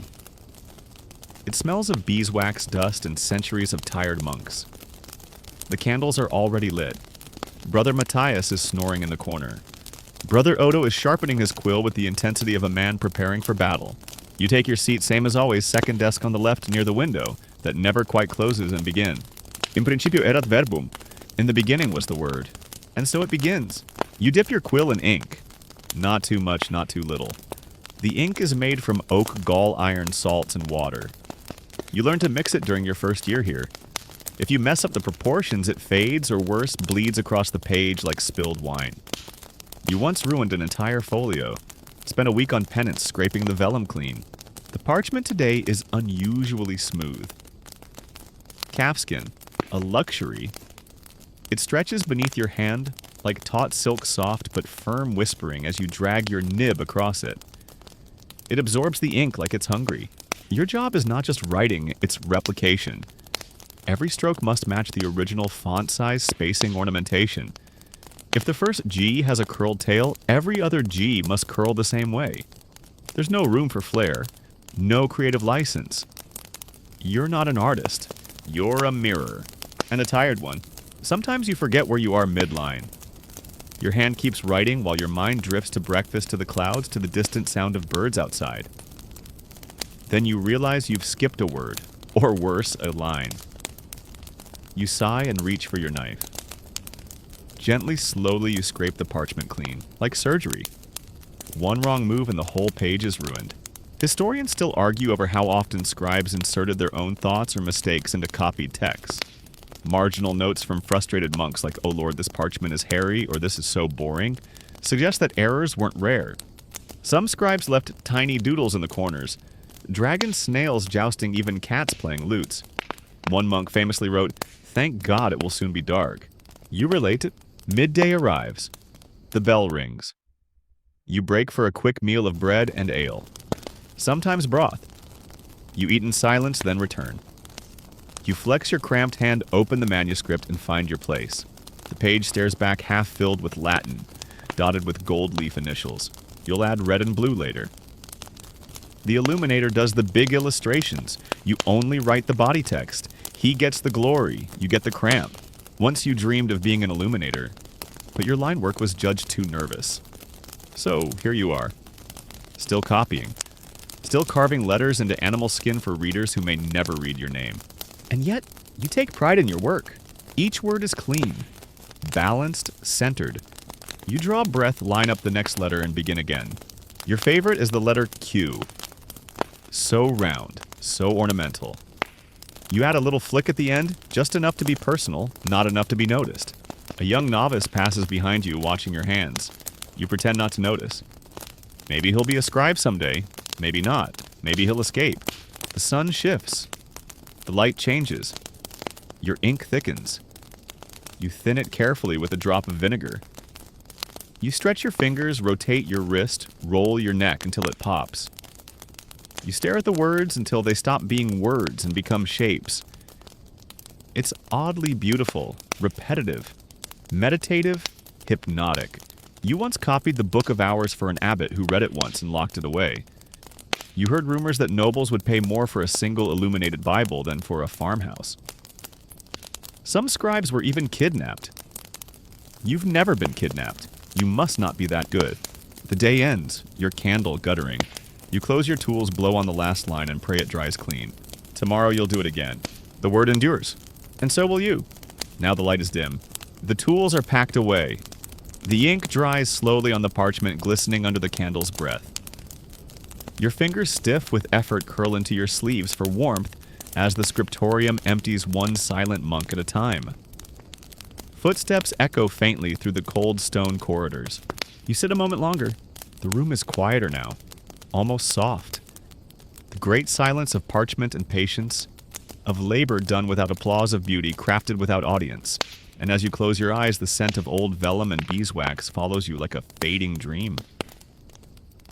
It smells of beeswax, dust, and centuries of tired monks. The candles are already lit. Brother Matthias is snoring in the corner. Brother Odo is sharpening his quill with the intensity of a man preparing for battle. You take your seat, same as always, second desk on the left near the window that never quite closes, and begin. In principio erat verbum. In the beginning was the word. And so it begins. You dip your quill in ink. Not too much, not too little. The ink is made from oak, gall, iron, salts, and water. You learn to mix it during your first year here. If you mess up the proportions, it fades, or worse, bleeds across the page like spilled wine. You once ruined an entire folio. Spent a week on penance scraping the vellum clean. The parchment today is unusually smooth. Calfskin, a luxury. It stretches beneath your hand like taut silk soft but firm whispering as you drag your nib across it. It absorbs the ink like it's hungry. Your job is not just writing, it's replication. Every stroke must match the original font size, spacing, ornamentation. If the first G has a curled tail, every other G must curl the same way. There's no room for flair, no creative license. You're not an artist. You're a mirror. And a tired one. Sometimes you forget where you are midline. Your hand keeps writing while your mind drifts to breakfast, to the clouds, to the distant sound of birds outside. Then you realize you've skipped a word, or worse, a line. You sigh and reach for your knife. Gently, slowly, you scrape the parchment clean, like surgery. One wrong move and the whole page is ruined. Historians still argue over how often scribes inserted their own thoughts or mistakes into copied texts. Marginal notes from frustrated monks like, "Oh Lord, this parchment is hairy," or "This is so boring," suggest that errors weren't rare. Some scribes left tiny doodles in the corners. Dragon snails jousting, even cats playing lutes. One monk famously wrote, "Thank God it will soon be dark." You relate it? Midday arrives. The bell rings. You break for a quick meal of bread and ale. Sometimes broth. You eat in silence, then return. You flex your cramped hand, open the manuscript, and find your place. The page stares back half filled with Latin, dotted with gold leaf initials. You'll add red and blue later. The illuminator does the big illustrations. You only write the body text. He gets the glory. You get the cramp. Once you dreamed of being an illuminator, but your line work was judged too nervous. So here you are, still copying, still carving letters into animal skin for readers who may never read your name. And yet, you take pride in your work. Each word is clean, balanced, centered. You draw a breath, line up the next letter, and begin again. Your favorite is the letter Q. So round, so ornamental. You add a little flick at the end, just enough to be personal, not enough to be noticed. A young novice passes behind you, watching your hands. You pretend not to notice. Maybe he'll be a scribe someday. Maybe not. Maybe he'll escape. The sun shifts. The light changes. Your ink thickens. You thin it carefully with a drop of vinegar. You stretch your fingers, rotate your wrist, roll your neck until it pops. You stare at the words until they stop being words and become shapes. It's oddly beautiful, repetitive, meditative, hypnotic. You once copied the Book of Hours for an abbot who read it once and locked it away. You heard rumors that nobles would pay more for a single illuminated Bible than for a farmhouse. Some scribes were even kidnapped. You've never been kidnapped. You must not be that good. The day ends, your candle guttering. You close your tools, blow on the last line, and pray it dries clean. Tomorrow you'll do it again. The word endures. And so will you. Now the light is dim. The tools are packed away. The ink dries slowly on the parchment, glistening under the candle's breath. Your fingers, stiff with effort, curl into your sleeves for warmth as the scriptorium empties one silent monk at a time. Footsteps echo faintly through the cold stone corridors. You sit a moment longer. The room is quieter now, almost soft. The great silence of parchment and patience, of labor done without applause, of beauty crafted without audience. And as you close your eyes, the scent of old vellum and beeswax follows you like a fading dream.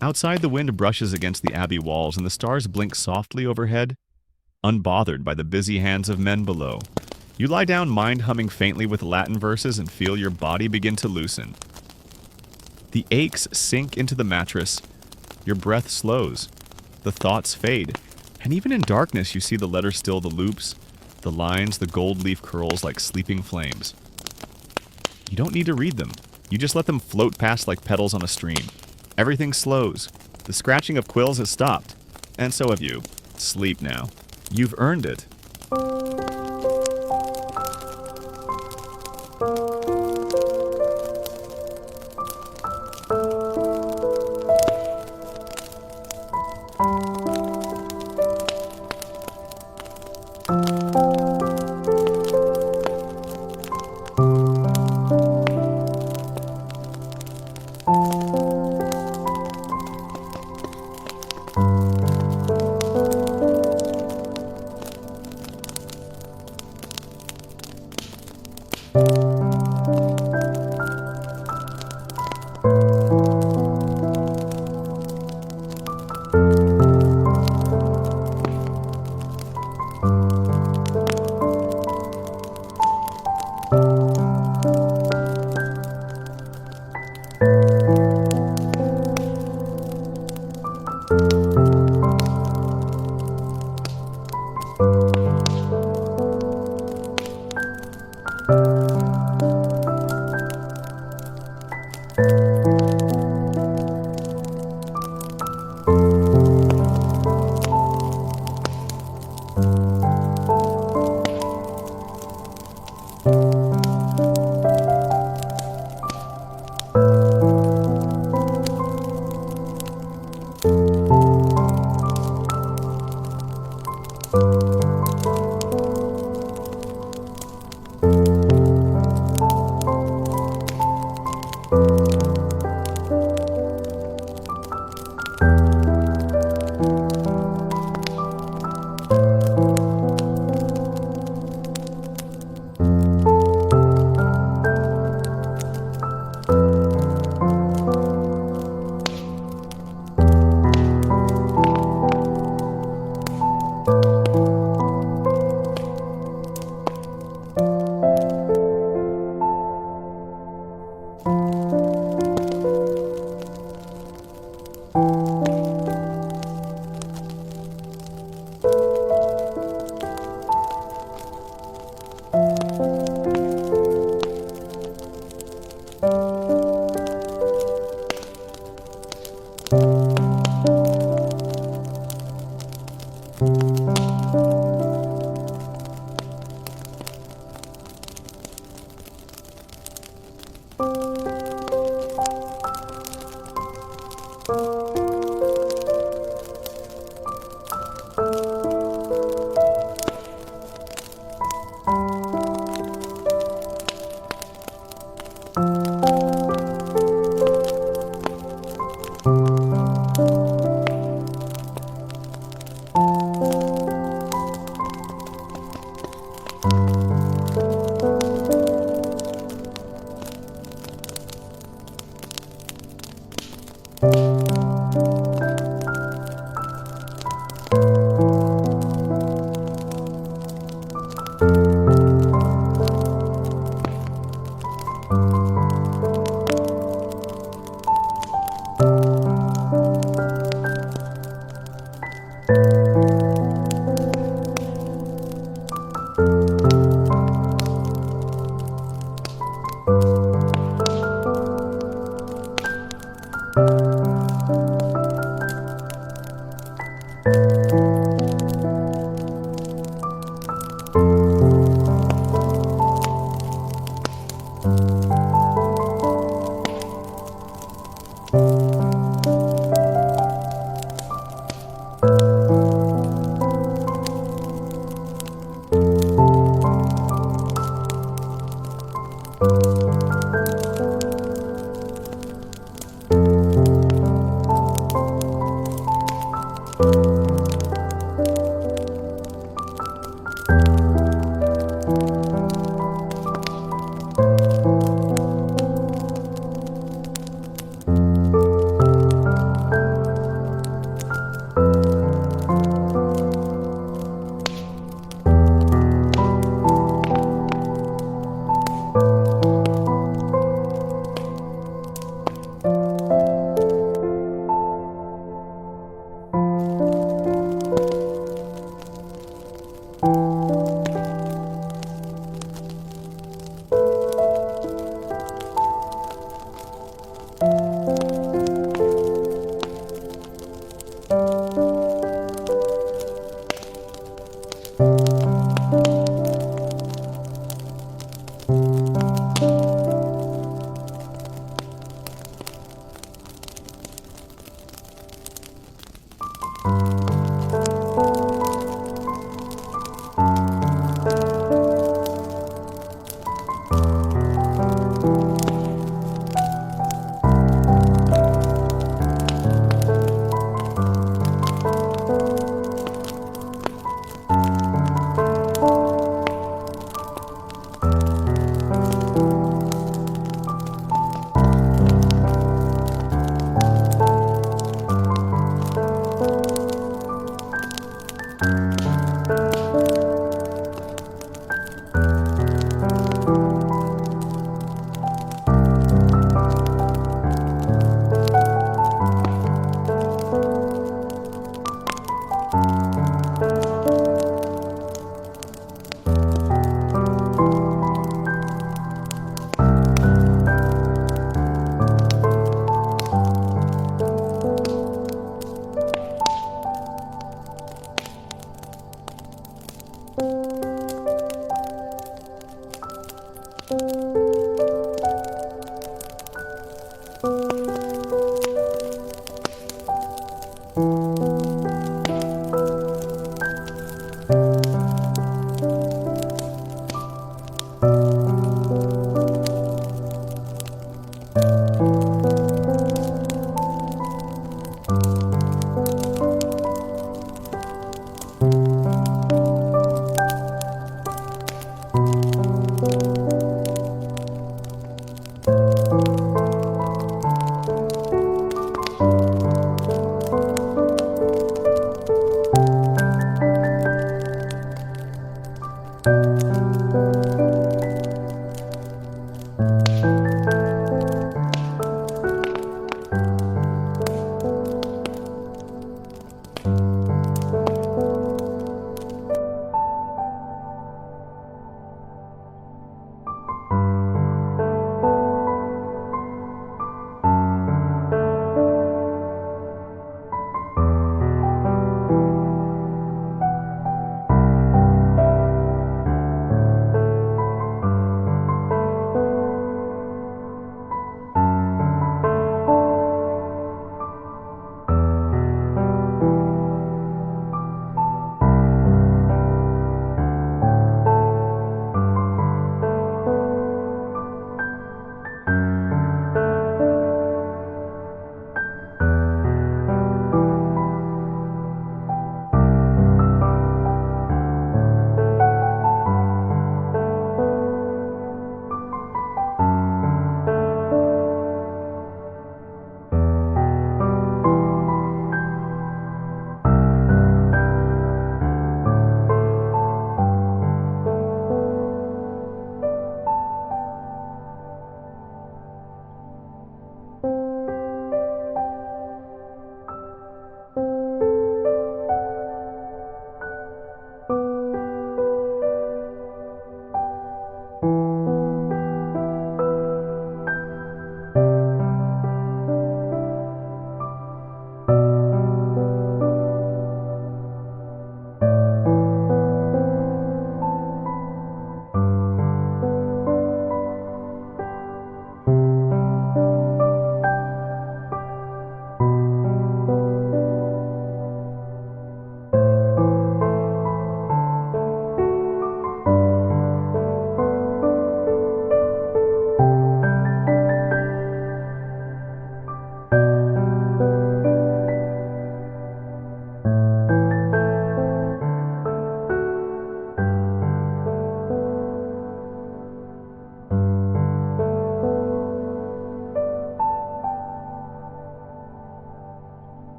Outside, the wind brushes against the abbey walls, and the stars blink softly overhead, unbothered by the busy hands of men below. You lie down, mind humming faintly with Latin verses, and feel your body begin to loosen. The aches sink into the mattress. Your breath slows. The thoughts fade. And even in darkness, you see the letters still, the loops, the lines, the gold leaf curls like sleeping flames. You don't need to read them. You just let them float past like petals on a stream. Everything slows. The scratching of quills has stopped. And so have you. Sleep now. You've earned it.